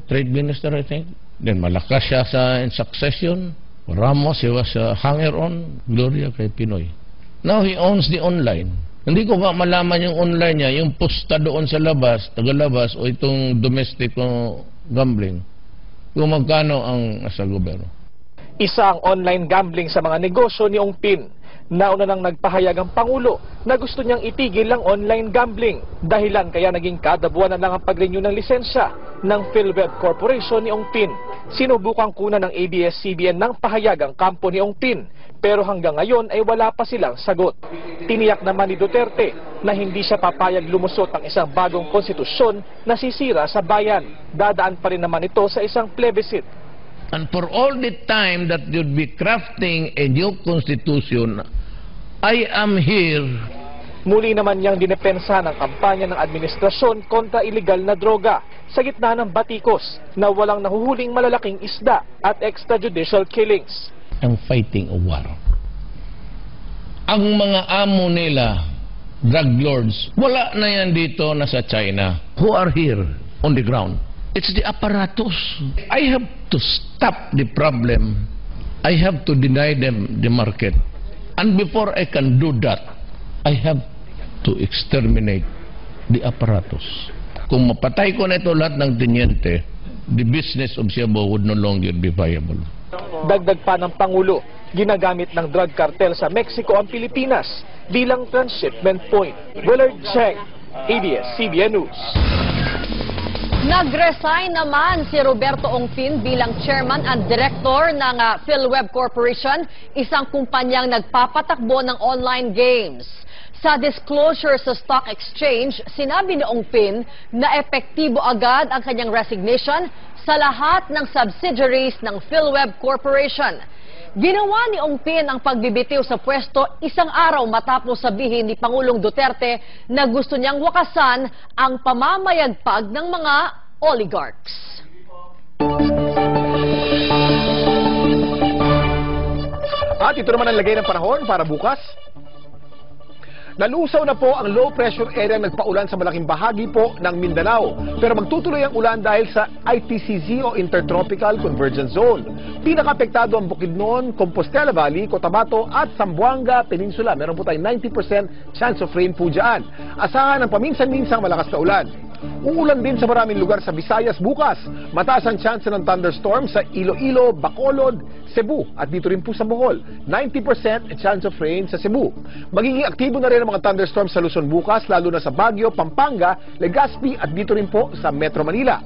trade minister I think. Then malakas siya in succession. Ramos, he was a hanger-on. Gloria kay Pinoy. Now he owns the online. Hindi ko ba malaman yung online niya, yung posta doon sa labas, tagalabas, o itong domestic gambling, kung magkano ang nasa gobyerno. Isa ang online gambling sa mga negosyo ni Ong Pin. Nauna nang nagpahayag ang Pangulo na gusto niyang itigil ang online gambling. Dahilan kaya naging kada buwan na lang ang pag-renew ng lisensya ng PhilWeb Corporation ni Ong Pin. Sinubukang kunan ng ABS-CBN ng pahayag ang kampo ni Ong Pin, pero hanggang ngayon ay wala pa silang sagot. Tiniyak naman ni Duterte na hindi siya papayag lumusot ang isang bagong konstitusyon na sisira sa bayan. Dadaan pa rin naman ito sa isang plebiscite. And for all the time that you'd be crafting a new constitution, I am here. Muli naman niyang dinepensa ng kampanya ng administrasyon kontra iligal na droga sa gitna ng batikos na walang nahuhuling malalaking isda at extrajudicial killings. I'm fighting a war. Ang mga amo nila, drug lords, wala na yan dito na sa China. Who are here on the ground? It's the apparatus. I have to stop the problem. I have to deny them the market. And before I can do that, I have to exterminate the apparatus. Kung mapatay ko na ito lahat ng teniente, the business of Cebu would no longer be viable. Dagdag pa ng Pangulo, ginagamit ng drug cartel sa Mexico ang Pilipinas bilang transshipment point. Willard Cheng, ABS-CBN News. Nag-resign naman si Roberto Ong Pin bilang chairman and director ng PhilWeb Corporation, isang kumpanyang nagpapatakbo ng online games. Sa disclosure sa stock exchange, sinabi ni Ong Pin na epektibo agad ang kanyang resignation sa lahat ng subsidiaries ng PhilWeb Corporation. Ginawa ni Ong Pin ang pagbibitiw sa pwesto isang araw matapos sabihin ni Pangulong Duterte na gusto niyang wakasan ang pamamayagpag ng mga oligarchs. At ito naman ang lagay ng panahon para bukas. Nalusaw na po ang low pressure area nagpaulan sa malaking bahagi po ng Mindanao. Pero magtutuloy ang ulan dahil sa ITCZ o Intertropical Convergence Zone. Pinaka-apektado ang Bukidnon, Compostela Valley, Cotabato at Zamboanga Peninsula. Meron po tayong 90% chance of rain po dyan. Asahan ang paminsan-minsang malakas na ulan. Uulan din sa maraming lugar sa Visayas bukas. Mataas ang chance ng thunderstorm sa Iloilo, Bacolod, Cebu at dito rin po sa Bohol. 90% chance of rain sa Cebu. Magiging aktibo na rin ang mga thunderstorms sa Luzon bukas, lalo na sa Baguio, Pampanga, Legazpi at dito rin po sa Metro Manila.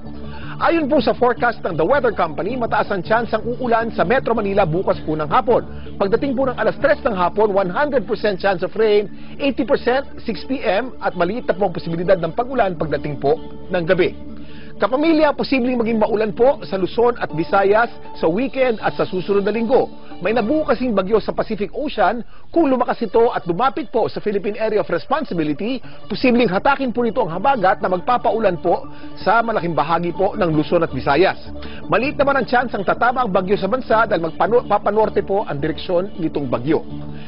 Ayon po sa forecast ng The Weather Company, mataas ang chance ang uulan sa Metro Manila bukas po ng hapon. Pagdating po ng alas 3 ng hapon, 100% chance of rain, 80% 6 p.m. at maliit na po ang posibilidad ng pag-ulan pagdating po ng gabi. Kapamilya, posibleng maging maulan po sa Luzon at Visayas sa weekend at sa susunod na linggo. May nabuo kasing bagyo sa Pacific Ocean. Kung lumakas ito at lumapit po sa Philippine Area of Responsibility, posibleng hatakin po nito ang habagat na magpapaulan po sa malaking bahagi po ng Luzon at Visayas. Maliit naman ang chance ang tatama ang bagyo sa bansa dahil magpapanorte po ang direksyon nitong bagyo.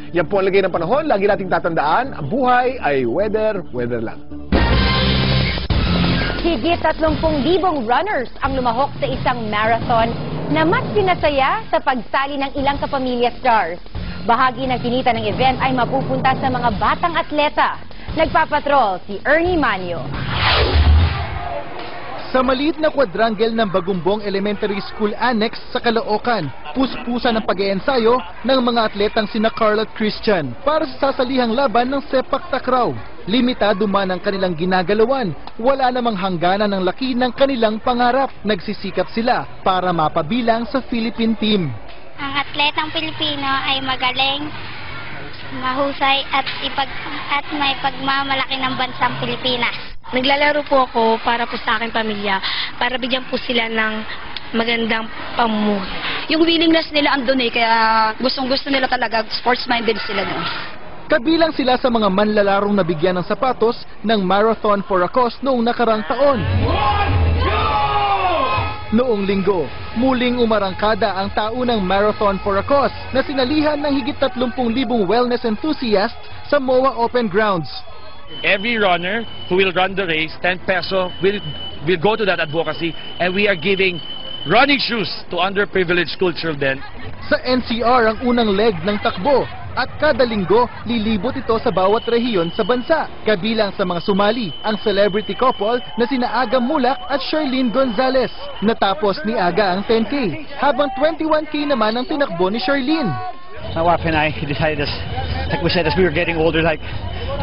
Yan po ang lagay ng panahon. Lagi nating tatandaan, ang buhay ay weather lang. Higit 30,000 runners ang lumahok sa isang marathon na mas pinasaya sa pagsali ng ilang kapamilya stars. Bahagi ng kinita ng event ay mapupunta sa mga batang atleta. Nagpapatrol si Ernie Manio. Sa maliit na quadrangle ng Bagumbong Elementary School Annex sa Caloocan, puspusan ang pag-iensayo ng mga atletang sina Carl at Christian para sa sasalihang laban ng sepak takraw. Limitado man ang kanilang ginagalawan, wala namang hangganan ng laki ng kanilang pangarap. Nagsisikap sila para mapabilang sa Philippine team. Ang atletang Pilipino ay magaling, mahusay at may pagmamalaki ng bansang Pilipinas. Naglalaro po ako para po sa aking pamilya, para bigyan po sila ng magandang pamumuhay. Yung willingness nila andun kaya gustong-gusto nila talaga, sports-minded sila doon. Kabilang sila sa mga manlalarong nabigyan ng sapatos ng Marathon for a Cause noong nakarang taon. Noong linggo, muling umarangkada ang taunang Marathon for a Cause na sinalihan ng higit 30,000 wellness enthusiasts sa MOA Open Grounds. Every runner who will run the race, 10 peso will go to that advocacy, and we are giving running shoes to underprivileged school children. Sa NCR ang unang leg ng takbo at kada linggo lilibot ito sa bawat rehiyon sa bansa. Kabilang sa mga sumali ang celebrity couple na sina Aga Mulak at Sherlyn Gonzalez. Natapos ni Aga ang 10K, habang 21K naman ang tinakbo ni Sherlyn. My wife and I decided, like we said, as we were getting older, like,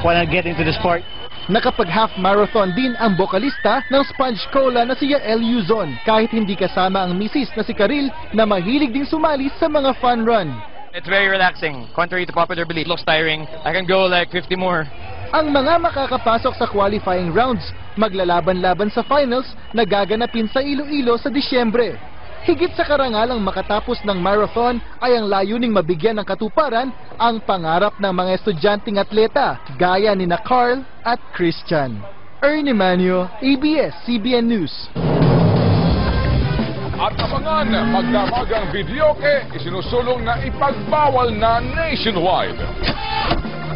why not get into the sport? Nakapag-half marathon din ang bokalista ng Sponge Cola na si Yael Yuzon, kahit hindi kasama ang misis na si Karil na mahilig ding sumali sa mga fun run. It's very relaxing. Contrary to popular belief, it looks tiring. I can go like 50 more. Ang mga makakapasok sa qualifying rounds, maglalaban-laban sa finals na gaganapin sa Iloilo sa Disyembre. Higit sa karangalang makatapos ng marathon ay ang layuning mabigyan ng katuparan ang pangarap ng mga estudyanteng atleta gaya ni na Carl at Christian. Ernie Manio, ABS-CBN News. At abangan, magdamagang videoke isinusulong na ipagbawal na nationwide.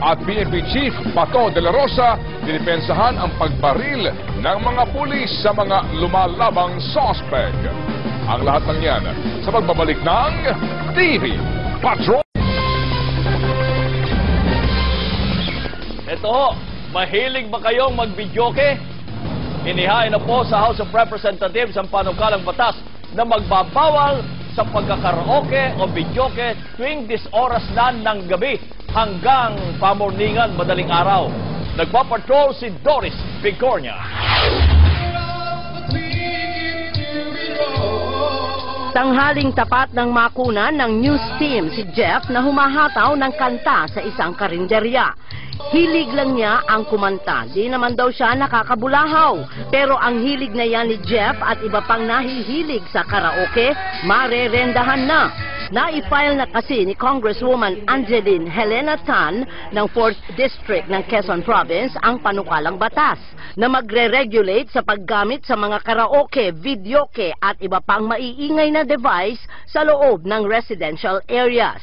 At PNP Chief Bato de la Rosa, dinipensahan ang pagbaril ng mga pulis sa mga lumalabang suspect. Ang lahat ng yan sa pagbabalik ng TV Patrol. Ito, mahilig ba kayong mag-videoke? Inihain na po sa House of Representatives ang panukalang batas na magbabawal sa pagkakaraoke o videoke tuwing 10 oras na ng gabi hanggang pamorningan madaling araw. Nagpapatrol si Doris Picornia. Tanghaling tapat ng makunan ng news team si Jeff na humahataw ng kanta sa isang karinderya. Hilig lang niya ang kumanta, di naman daw siya nakakabulahaw. Pero ang hilig na yan ni Jeff at iba pang nahihilig sa karaoke, marerendahan na. Na-file na kasi ni Congresswoman Angeline Helena Tan ng 4th District ng Quezon Province ang panukalang batas na magre-regulate sa paggamit sa mga karaoke, videoke at iba pang maiingay na device sa loob ng residential areas.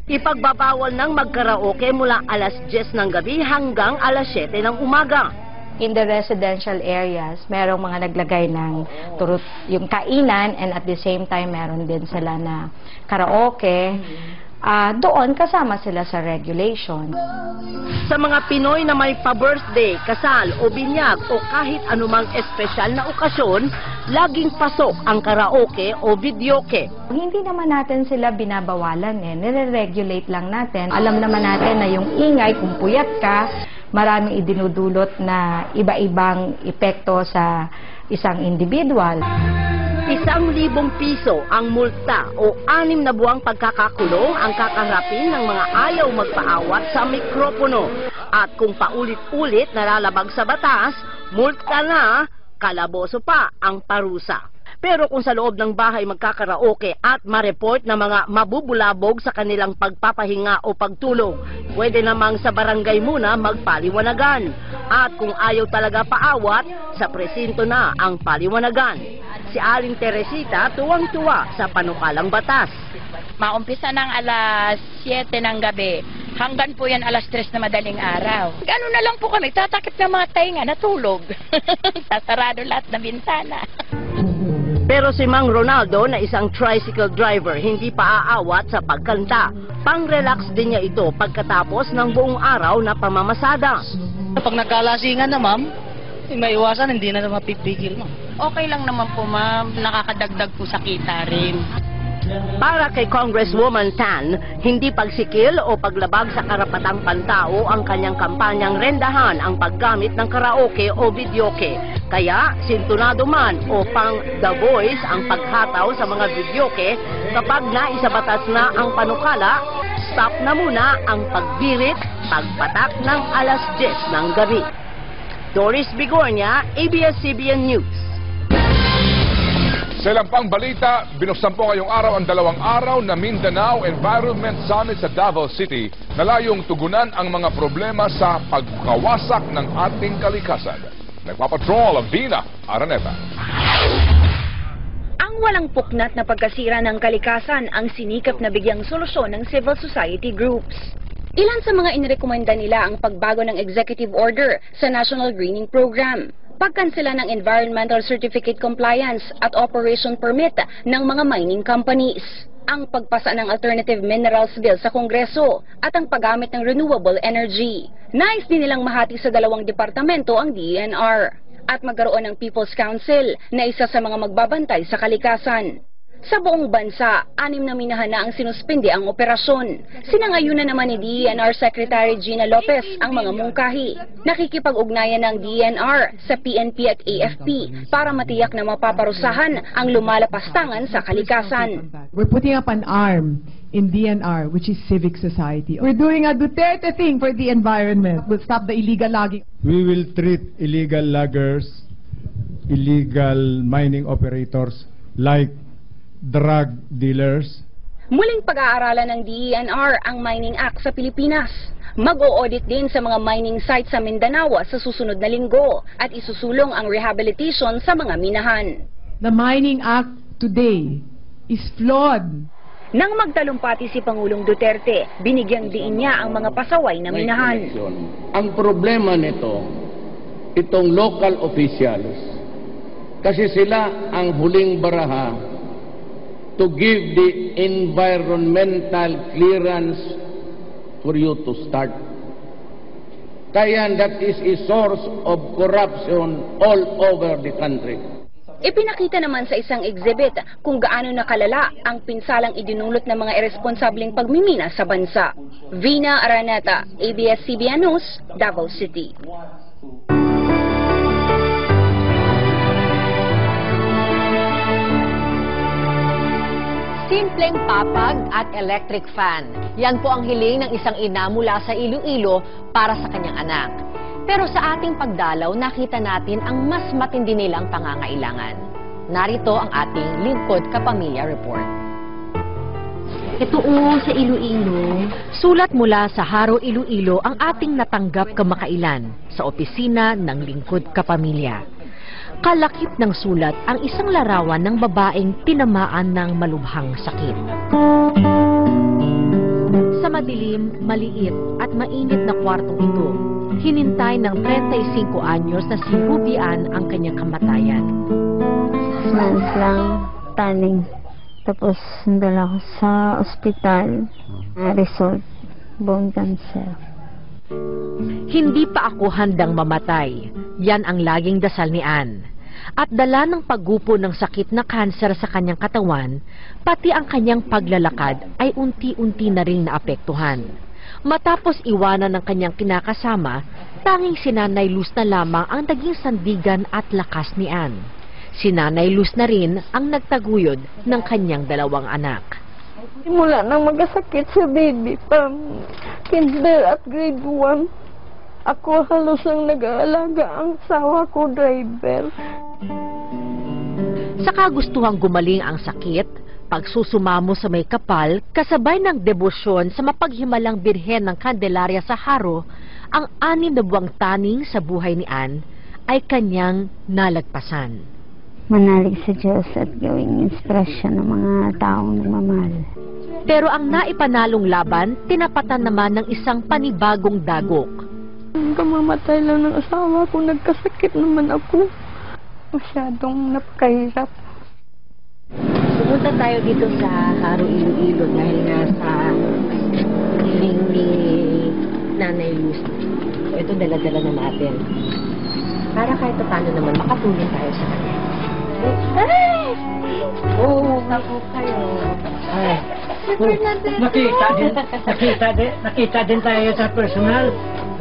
Ipagbabawal ng magkaraoke mula alas 10 ng gabi hanggang alas 7 ng umaga. In the residential areas, merong mga naglagay ng turut yung kainan and at the same time meron din sila na karaoke. Doon kasama sila sa regulation. Sa mga Pinoy na may pa-birthday, kasal o binyag o kahit anumang espesyal na okasyon, laging pasok ang karaoke o videoke. Hindi naman natin sila binabawalan nire-regulate lang natin. Alam naman natin na yung ingay, kung puyat ka, maraming idinudulot na iba-ibang epekto sa isang individual. 1,000 piso ang multa o 6 na buwang pagkakakulong ang kakaharapin ng mga ayaw magpaawat sa mikropono. At kung paulit-ulit nalalabag sa batas, multa na, kalaboso pa ang parusa. Pero kung sa loob ng bahay magkakaraoke at ma-report na mga mabubulabog sa kanilang pagpapahinga o pagtulog, pwede namang sa barangay muna magpaliwanagan. At kung ayaw talaga paawat, sa presinto na ang paliwanagan. Si Aling Teresita tuwang-tuwa sa panukalang batas. Maumpisa ng alas 7 ng gabi. Hanggang po yan alas 3 na madaling araw. Gano'n na lang po kami, tatakip ng mga tainga, natulog. Sasarado lahat ng bintana. Pero si Mang Ronaldo na isang tricycle driver hindi pa aawat sa pagkanta. Pang-relax din niya ito pagkatapos ng buong araw na pamamasada. Pag nagkalasingan na ma'am, Maiwasan, hindi na mapipigil mo. Okay lang naman po, ma'am. Nakakadagdag po sa kita rin. Para kay Congresswoman Tan, hindi pagsikil o paglabag sa karapatang pantao ang kanyang kampanyang rendahan ang paggamit ng karaoke o videoke. Kaya sintunado man o pang The Voice ang paghataw sa mga videoke kapag naisabatas na ang panukala, stop na muna ang pagbirit, pagpatak ng alas 10 ng gabi. Doris Bigornia, ABS-CBN News. Sa ilang pang balita, binuksan po ngayong araw ang 2 araw na Mindanao Environment Summit sa Davao City na layong tugunan ang mga problema sa pagkawasak ng ating kalikasan. Nagpapatrol ang Dina Araneta. Ang walang puknat na pagkasira ng kalikasan ang sinikap na bigyang solusyon ng civil society groups. Ilan sa mga inirekomenda nila ang pagbago ng executive order sa National Greening Program, pagkansela ng environmental certificate compliance at operation permit ng mga mining companies, ang pagpasa ng alternative minerals bill sa Kongreso at ang paggamit ng renewable energy. Nais din nilang mahati sa 2 departamento ang DENR at magkaroon ng People's Council na isa sa mga magbabantay sa kalikasan. Sa buong bansa, 6 na minahan na ang sinuspindi ang operasyon. Sinangayunan naman ni DENR Secretary Gina Lopez ang mga mungkahi. Nakikipag-ugnayan ng DENR sa PNP at AFP para matiyak na mapaparusahan ang lumalapastangan sa kalikasan. We're putting up an arm in DENR, which is civic society. We're doing a Duterte thing for the environment. We'll stop the illegal logging. We will treat illegal loggers, illegal mining operators like drug dealers. Muling pag-aaralan ng DENR ang Mining Act sa Pilipinas. Mag-o-audit din sa mga mining sites sa Mindanao sa susunod na linggo at isusulong ang rehabilitation sa mga minahan. The Mining Act today is flawed. Nang magtalumpati si Pangulong Duterte, binigyang diin niya ang mga pasaway na minahan. Ang problema nito, itong local officials, kasi sila ang huling baraha to give the environmental clearance for you to start. Kaya that is a source of corruption all over the country. Ipinakita naman sa isang exhibit kung gaano nakalala ang pinsalang idinulot ng mga irresponsableng pagmimina sa bansa. Vina Araneta, ABS-CBN News, Davao City. Simpleng papag at electric fan. Yan po ang hiling ng isang ina mula sa Iloilo para sa kanyang anak. Pero sa ating pagdalaw, nakita natin ang mas matindi nilang pangangailangan. Narito ang ating Lingkod Kapamilya Report. Ito sa Iloilo. Sulat mula sa Haro, Iloilo ang ating natanggap kamakailan sa opisina ng Lingkod Kapamilya. Kalakip ng sulat ang isang larawan ng babaeng tinamaan ng malubhang sakit. Sa madilim, maliit at mainit na kwartong ito, hinintay ng 35 anyos na si Rubian ang kanyang kamatayan. 6 months lang, taning. Tapos nandala ko sa ospital, result, bone cancer. Hindi pa ako handang mamatay. Yan ang laging dasal ni Ann. At dala ng paggupo ng sakit na kanser sa kanyang katawan, pati ang kanyang paglalakad ay unti-unti na ring naapektuhan. Matapos iwanan ng kanyang kinakasama, tanging si Nanay Luz na lamang ang naging sandigan at lakas ni Ann. Si Nanay Luz na rin ang nagtaguyod ng kanyang 2 anak. Simula nang magkasakit sa baby pa, kinder at grade 1. Ako halos ang nag-aalaga, ang asawa ko driver. Sa kagustuhang gumaling ang sakit, pagsusumamo sa may kapal, kasabay ng debosyon sa mapaghimalang birhen ng Candelaria sa Haro, ang 6 na buwang taning sa buhay ni Ann ay kanyang nalagpasan. Manalig sa Diyos at gawing inspirasyon ng mga taong nagmamahal. Pero ang naipanalong laban, tinapatan naman ng isang panibagong dagok. Kamamatay lang ng asawa ko, nagkasakit naman ako. Masyadong napakahirap. Pumunta tayo dito sa Haro, Iloilo dahil nga sa hiling ni Nanay Luz. So, ito dala-dala na natin. para kahit paano naman makatulong tayo sa kanya. Ay! Oo, ako kayo. Ay, nakita din tayo sa personal.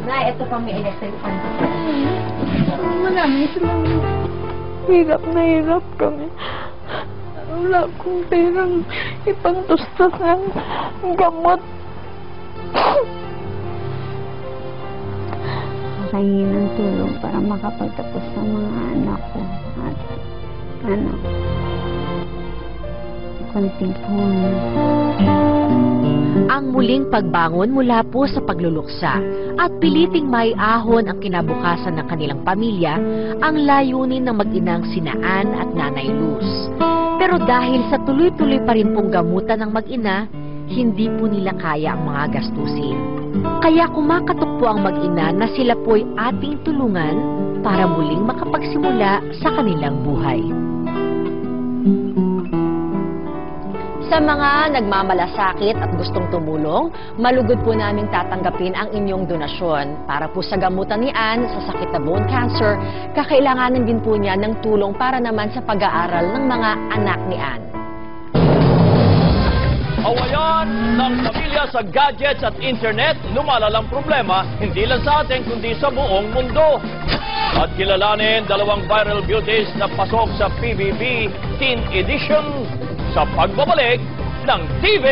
Nay, ito pa may electric fan. Maraming salamat. Hirap na hirap kami. Wala akong perang ipangtustos ng gamot. Makahingi ng tulong para makapagtapos sa mga anak ko. At konting puwan. Ang muling pagbangon mula po sa pagluluksa at piliting maiahon ang kinabukasan ng kanilang pamilya ang layunin ng mag-inang sina Ann at Nanay Luz. Pero dahil sa tuloy-tuloy pa rin pong gamutan ng mag-ina, hindi po nila kaya ang mga gastusin. Kaya kumakatok po ang mag-ina na sila po'y ating tulungan para muling makapagsimula sa kanilang buhay. Sa mga nagmamalasakit at gustong tumulong, malugod po naming tatanggapin ang inyong donasyon. Para po sa gamutan ni Ann sa sakit na bone cancer, kakailanganin din po niya ng tulong para naman sa pag-aaral ng mga anak ni Ann. Awayan ng pamilya sa gadgets at internet, lumalalang problema, hindi lang sa atin kundi sa buong mundo. At kilalanin dalawang viral beauties na pasok sa PBB Teen Edition sa pagbabalik ng TV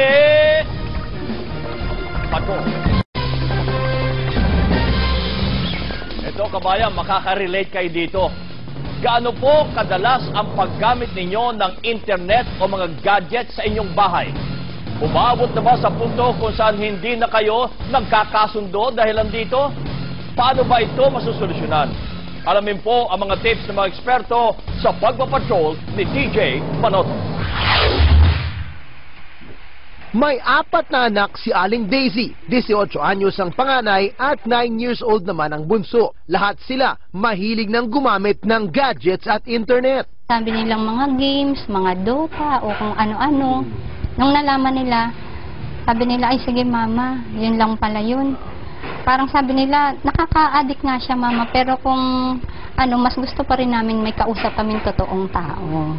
Patrol. Ito kabayan, makaka-relate kayo dito. Gaano po kadalas ang paggamit ninyo ng internet o mga gadgets sa inyong bahay? Umabot na ba sa punto kung saan hindi na kayo nagkakasundo dahil dito? Paano ba ito masusolusyonan? Alamin po ang mga tips ng mga eksperto sa pagpapatrol ni DJ Manoto. May 4 na anak si Aling Daisy, 18 anyos ang panganay at 9 years old naman ang bunso. Lahat sila mahilig ng gumamit ng gadgets at internet. Sabi nilang mga games, mga dopa o kung ano-ano. Nung nalaman nila, sabi nila, ay sige mama, yun lang pala yun. Parang sabi nila, nakaka-addict nga siya mama, pero kung mas gusto pa rin namin may kausap kaming totoong tao.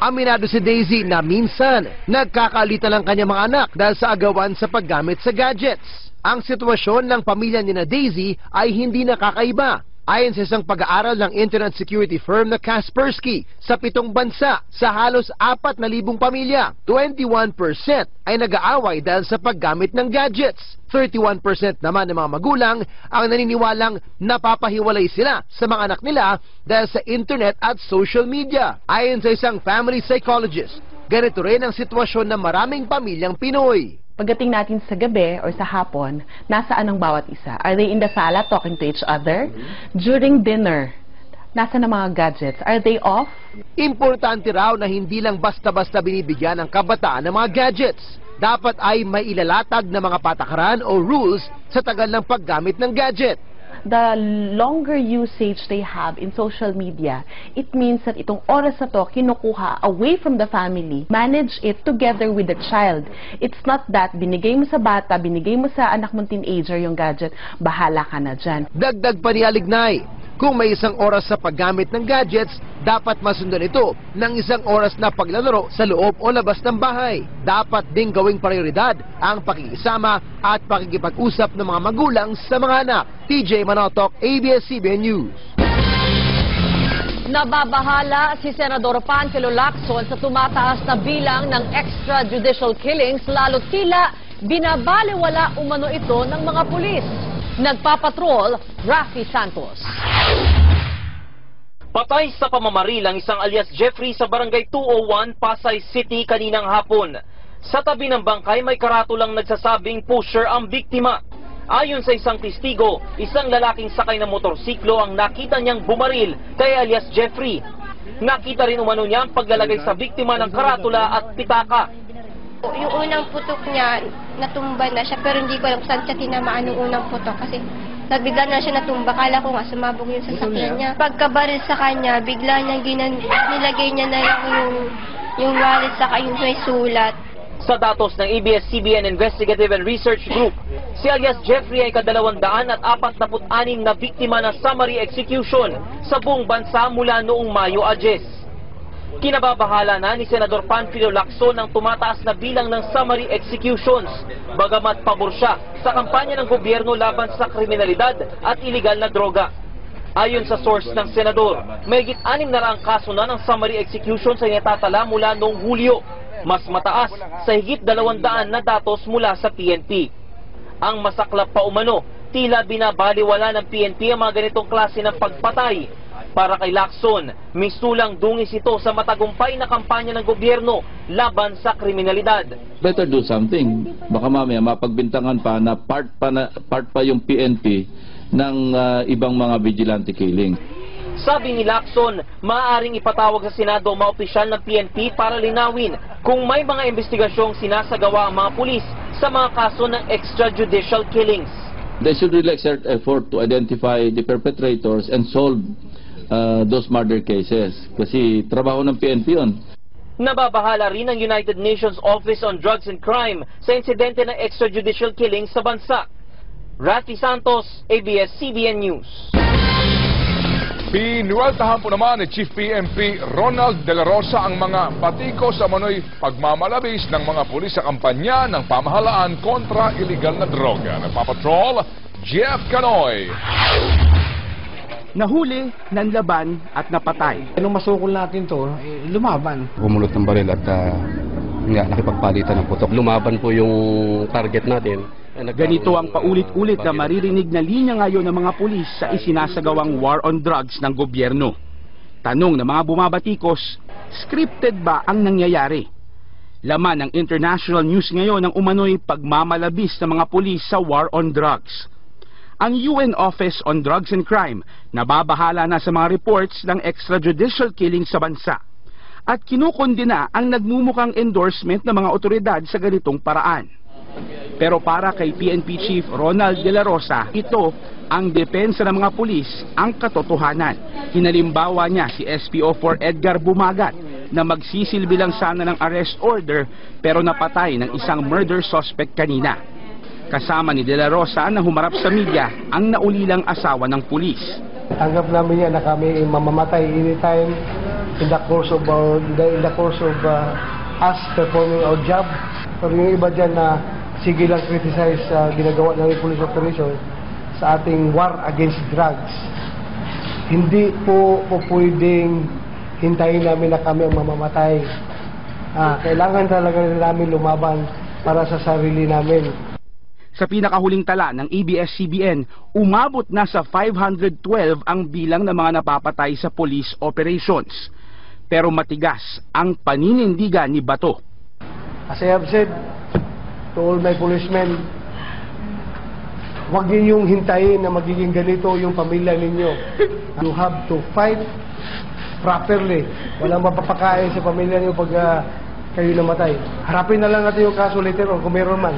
Aminado si Daisy na minsan nagkakalitan ng kanyang mga anak dahil sa agawan sa paggamit sa gadgets. Ang sitwasyon ng pamilya ni Daisy ay hindi nakakaiba. Ayon sa isang pag-aaral ng internet security firm na Kaspersky, sa 7 bansa sa halos 4,000 pamilya, 21% ay nag-aaway dahil sa paggamit ng gadgets. 31% naman ng mga magulang ang naniniwalang napapahiwalay sila sa mga anak nila dahil sa internet at social media. Ayon sa isang family psychologist, ganito rin ang sitwasyon ng maraming pamilyang Pinoy. Pagdating natin sa gabi or sa hapon, nasaan ang bawat isa? Are they in the sala talking to each other? During dinner, nasaan ang mga gadgets? Are they off? Importante raw na hindi lang basta-basta binibigyan ng kabataan ng mga gadgets. Dapat ay may ilalatag na mga patakaran o rules sa tagal ng paggamit ng gadget. The longer usage they have in social media, it means that itong oras na to kinukuha away from the family. Manage it together with the child. It's not that binigay mo sa bata, binigay mo sa anak mong teenager yung gadget, bahala ka na dyan. Dagdag pa ni Alignay, kung may 1 oras sa paggamit ng gadgets, dapat masundan ito ng 1 oras na paglalaro sa loob o labas ng bahay. Dapat ding gawing prioridad ang pakikisama at pakikipag-usap ng mga magulang sa mga anak. TJ Manotok, ABS-CBN News. Nababahala si Senador Panfilo Lacson sa tumataas na bilang ng extrajudicial killings, lalo't tila binabaliwala umano ito ng mga pulis. Nagpapatrol, Rafi Santos. Patay sa pamamaril ang isang alias Jeffrey sa Barangay 201, Pasay City kaninang hapon. Sa tabi ng bangkay may karatulang nagsasabing pusher ang biktima. Ayon sa isang testigo, isang lalaking sakay ng motorsiklo ang nakita niyang bumaril kay alias Jeffrey. Nakita rin umano niya ang paglalagay sa biktima ng karatula at pitaka. Yung unang putok niya, natumba na siya, pero hindi ko alam saan siya tinamaan yung unang putok kasi bigla na siya natumba. Kala ko nga sumabog yung sasakyan niya. Pagkabaril sa kanya, bigla niyang nilagay niya na yung wallet saka yung may sulat. Sa datos ng ABS-CBN Investigative and Research Group, si alias Jeffrey ay ka-246 na biktima ng summary execution sa buong bansa mula noong Mayo 10. Kinababahala na ni Senador Panfilo Lacson ang tumataas na bilang ng summary executions, bagamat pabor siya sa kampanya ng gobyerno laban sa kriminalidad at iligal na droga. Ayon sa source ng Senador, may higit 600 kaso na ng summary execution sa inatatala mula noong Hulyo, mas mataas sa higit 200 na datos mula sa PNP. Ang masaklap pa umano, tila binabaliwala ng PNP ang mga ganitong klase ng pagpatay. Para kay Lacson, misulang dungis ito sa matagumpay na kampanya ng gobyerno laban sa kriminalidad. Better do something. Baka mamaya mapagbintangan pa na part pa yung PNP ng ibang mga vigilante killing. Sabi ni Lacson, maaaring ipatawag sa Senado ang mga opisyal ng PNP para linawin kung may mga investigasyong sinasagawa ang mga pulis sa mga kaso ng extrajudicial killings. They should really exert effort to identify the perpetrators and solve those murder cases. Kasi trabaho ng PNP yun. Nababahala rin ang United Nations Office on Drugs and Crime sa insidente ng extrajudicial killings sa bansa. Rafi Santos, ABS-CBN News. Pinuweltahan po naman ni Chief PNP Ronald De La Rosa ang mga patiko sa manoy pagmamalabis ng mga pulis sa kampanya ng pamahalaan kontra iligal na droga. Nagpapatrol, Jeff Canoy. Nahuli, nanlaban at napatay. Nung masukol natin to, lumaban. Humulot ng baril at nakipagpalitan ng putok. Lumaban po yung target natin. Ganito ang paulit-ulit na maririnig na linya ngayon ng mga pulis sa isinasagawang war on drugs ng gobyerno. Tanong ng mga bumabatikos, scripted ba ang nangyayari? Laman ng international news ngayon ang umano'y pagmamalabis ng mga pulis sa war on drugs. Ang UN Office on Drugs and Crime nababahala na sa mga reports ng extrajudicial killing sa bansa at kinukondena ang nagmumukhang endorsement ng mga otoridad sa ganitong paraan. Pero para kay PNP Chief Ronald De La Rosa, ito ang depensa ng mga pulis ang katotohanan. Hinalimbawa niya si SPO4 Edgar Bumagat na magsisilbi lang sana ng arrest order pero napatay ng isang murder suspect kanina. Kasama ni De La Rosa na humarap sa media ang naulilang asawa ng pulis. Tanggap namin yan na kami mamamatay anytime in the course of us performing our job. Pero yung iba dyan na sige lang criticize ginagawa ng police operation sa ating war against drugs. Hindi po pwedeng hintayin namin na kami ang mamamatay. Kailangan talaga namin lumaban para sa sarili namin. Sa pinakahuling tala ng ABS-CBN, umabot na sa 512 ang bilang ng mga napapatay sa police operations. Pero matigas ang paninindigan ni Bato. As I have said to all my policemen, huwag ninyong hintayin na magiging ganito yung pamilya ninyo. You have to fight properly. Walang mapapakain sa pamilya niyo pag kayo namatay. Harapin na lang natin yung kaso later on kung meron man.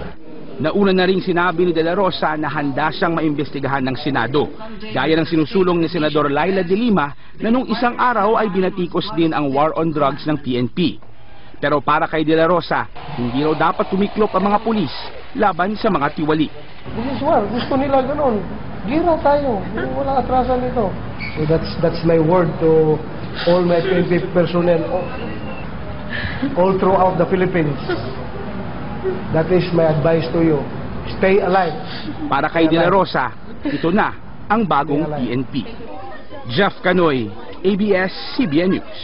Nauna na rin sinabi ni De La Rosa na handa siyang maimbestigahan ng Senado. Gaya ng sinusulong ni Senador Laila de Lima na nung isang araw ay binatikos din ang war on drugs ng PNP. Pero para kay De La Rosa, hindi raw dapat tumiklop ang mga pulis laban sa mga tiwali. Gusto nila ganun. Gira tayo. Walang atrasan nito. So that's my word to all my PNP personnel all throughout the Philippines. That is my advice to you. Stay alive. Para kay De La Rosa, ito na ang bagong PNP. Jeff Canoy, ABS-CBN News.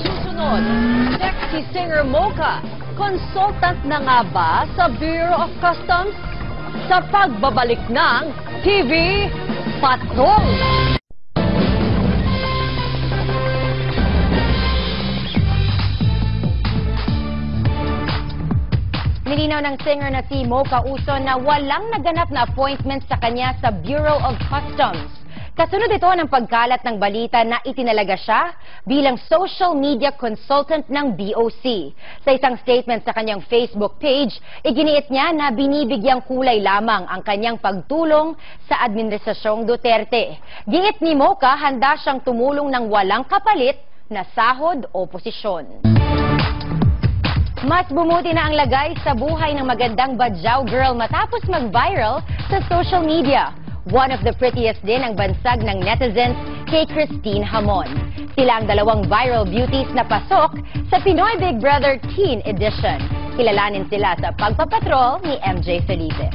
Susunod, sexy singer Mocha, consultant na nga ba sa Bureau of Customs sa pagbabalik ng TV Patrol? Nilinaw ng singer na si Mocha Uson na walang naganap na appointment sa kanya sa Bureau of Customs. Kasunod ito ng pagkalat ng balita na itinalaga siya bilang social media consultant ng BOC. Sa isang statement sa kanyang Facebook page, iginiit niya na binibigyang kulay lamang ang kanyang pagtulong sa Administrasyong Duterte. Giit ni Mocha, handa siyang tumulong ng walang kapalit na sahod o posisyon. Mas bumuti na ang lagay sa buhay ng magandang Badjao girl matapos mag-viral sa social media. One of the prettiest din ang bansag ng netizens kay Christine Hamon. Sila ang dalawang viral beauties na pasok sa Pinoy Big Brother Teen Edition. Kilalanin sila sa pagpapatrol ni MJ Felipe.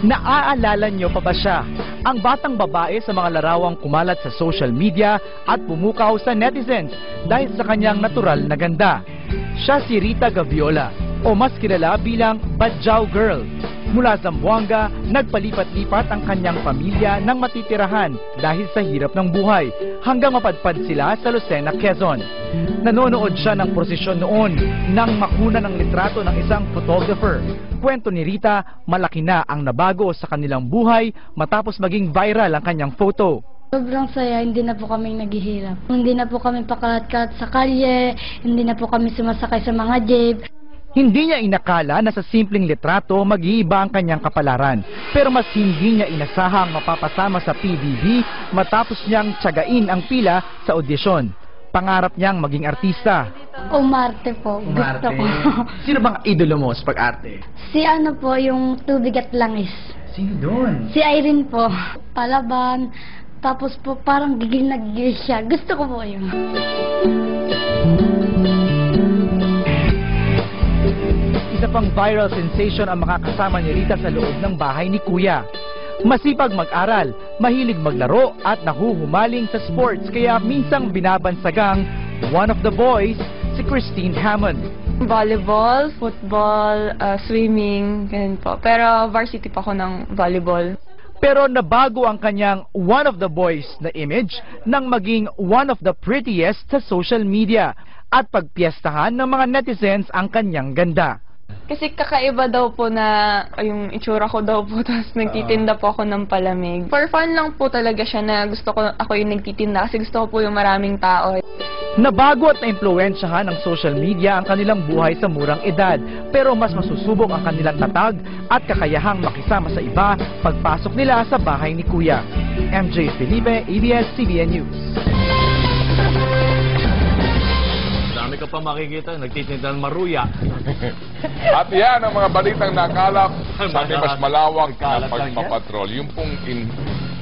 Naaalala niyo pa ba siya? Ang batang babae sa mga larawang kumalat sa social media at pumukaw sa netizens dahil sa kanyang natural na ganda. Siya si Rita Gaviola o mas kilala bilang Badjao Girl. Mula Zamboanga, nagpalipat-lipat ang kanyang pamilya ng matitirahan dahil sa hirap ng buhay hanggang mapadpad sila sa Lucena, Quezon. Nanonood siya ng prosesyon noon nang makuna ng litrato ng isang photographer. Kwento ni Rita, malaki na ang nabago sa kanilang buhay matapos maging viral ang kanyang photo. Sobrang saya, hindi na po kami naghihirap. Hindi na po kami pakalat-kalat sa kalye, hindi na po kami sumasakay sa mga jeep. Hindi niya inakala na sa simpleng litrato mag-iiba ang kanyang kapalaran. Pero mas hindi niya inasahang mapapasama sa PBB matapos niyang tiyagain ang pila sa audisyon. Pangarap niyang maging artista. Umarte po, gusto ko. Sino bang idolo mo sa pag-arte? Si ano po, yung Tubig at Langis. Sino doon? Si Irene po. Palaban, tapos po parang gigil na gigil siya. Gusto ko po yun. Isa pang viral sensation ang makakasama ni Rita sa loob ng bahay ni Kuya. Masipag mag-aral, mahilig maglaro at nahuhumaling sa sports kaya minsang binabansagang one of the boys si Christine Hamon. Volleyball, football, swimming, ganun po. Pero varsity pa ako ng volleyball. Pero nabago ang kanyang one of the boys na image nang maging one of the prettiest sa social media at pagpiestahan ng mga netizens ang kanyang ganda. Kasi kakaiba daw po na yung itsura ko daw po, tapos nagtitinda po ako ng palamig. For fun lang po talaga siya na gusto ko ako yung nagtitinda kasi gusto ko po yung maraming tao. Nabago at naimpluwensyahan ng social media ang kanilang buhay sa murang edad, pero mas masusubok ang kanilang tatag at kakayahang makisama sa iba pagpasok nila sa bahay ni Kuya. MJ Felipe, ABS-CBN News. Dami ka pa makikita, nagtitinda ng maruya. At yan ang mga balitang nakalap sa ating mas malawak na pagpapatrol. Yung pong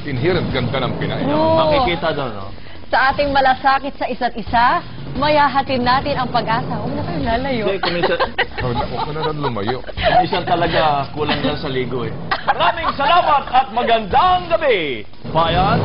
inherent ganda ng Pinay. Makikita doon, no? Sa ating malasakit sa isa't isa, mayahatid natin ang pag-asa. Huwag na kayo lalayo. Hindi, kuminsan... Huwag ka na rin lumayo. Kuminsan talaga kulang lang sa ligo, eh. Maraming salamat at magandang gabi, bayan!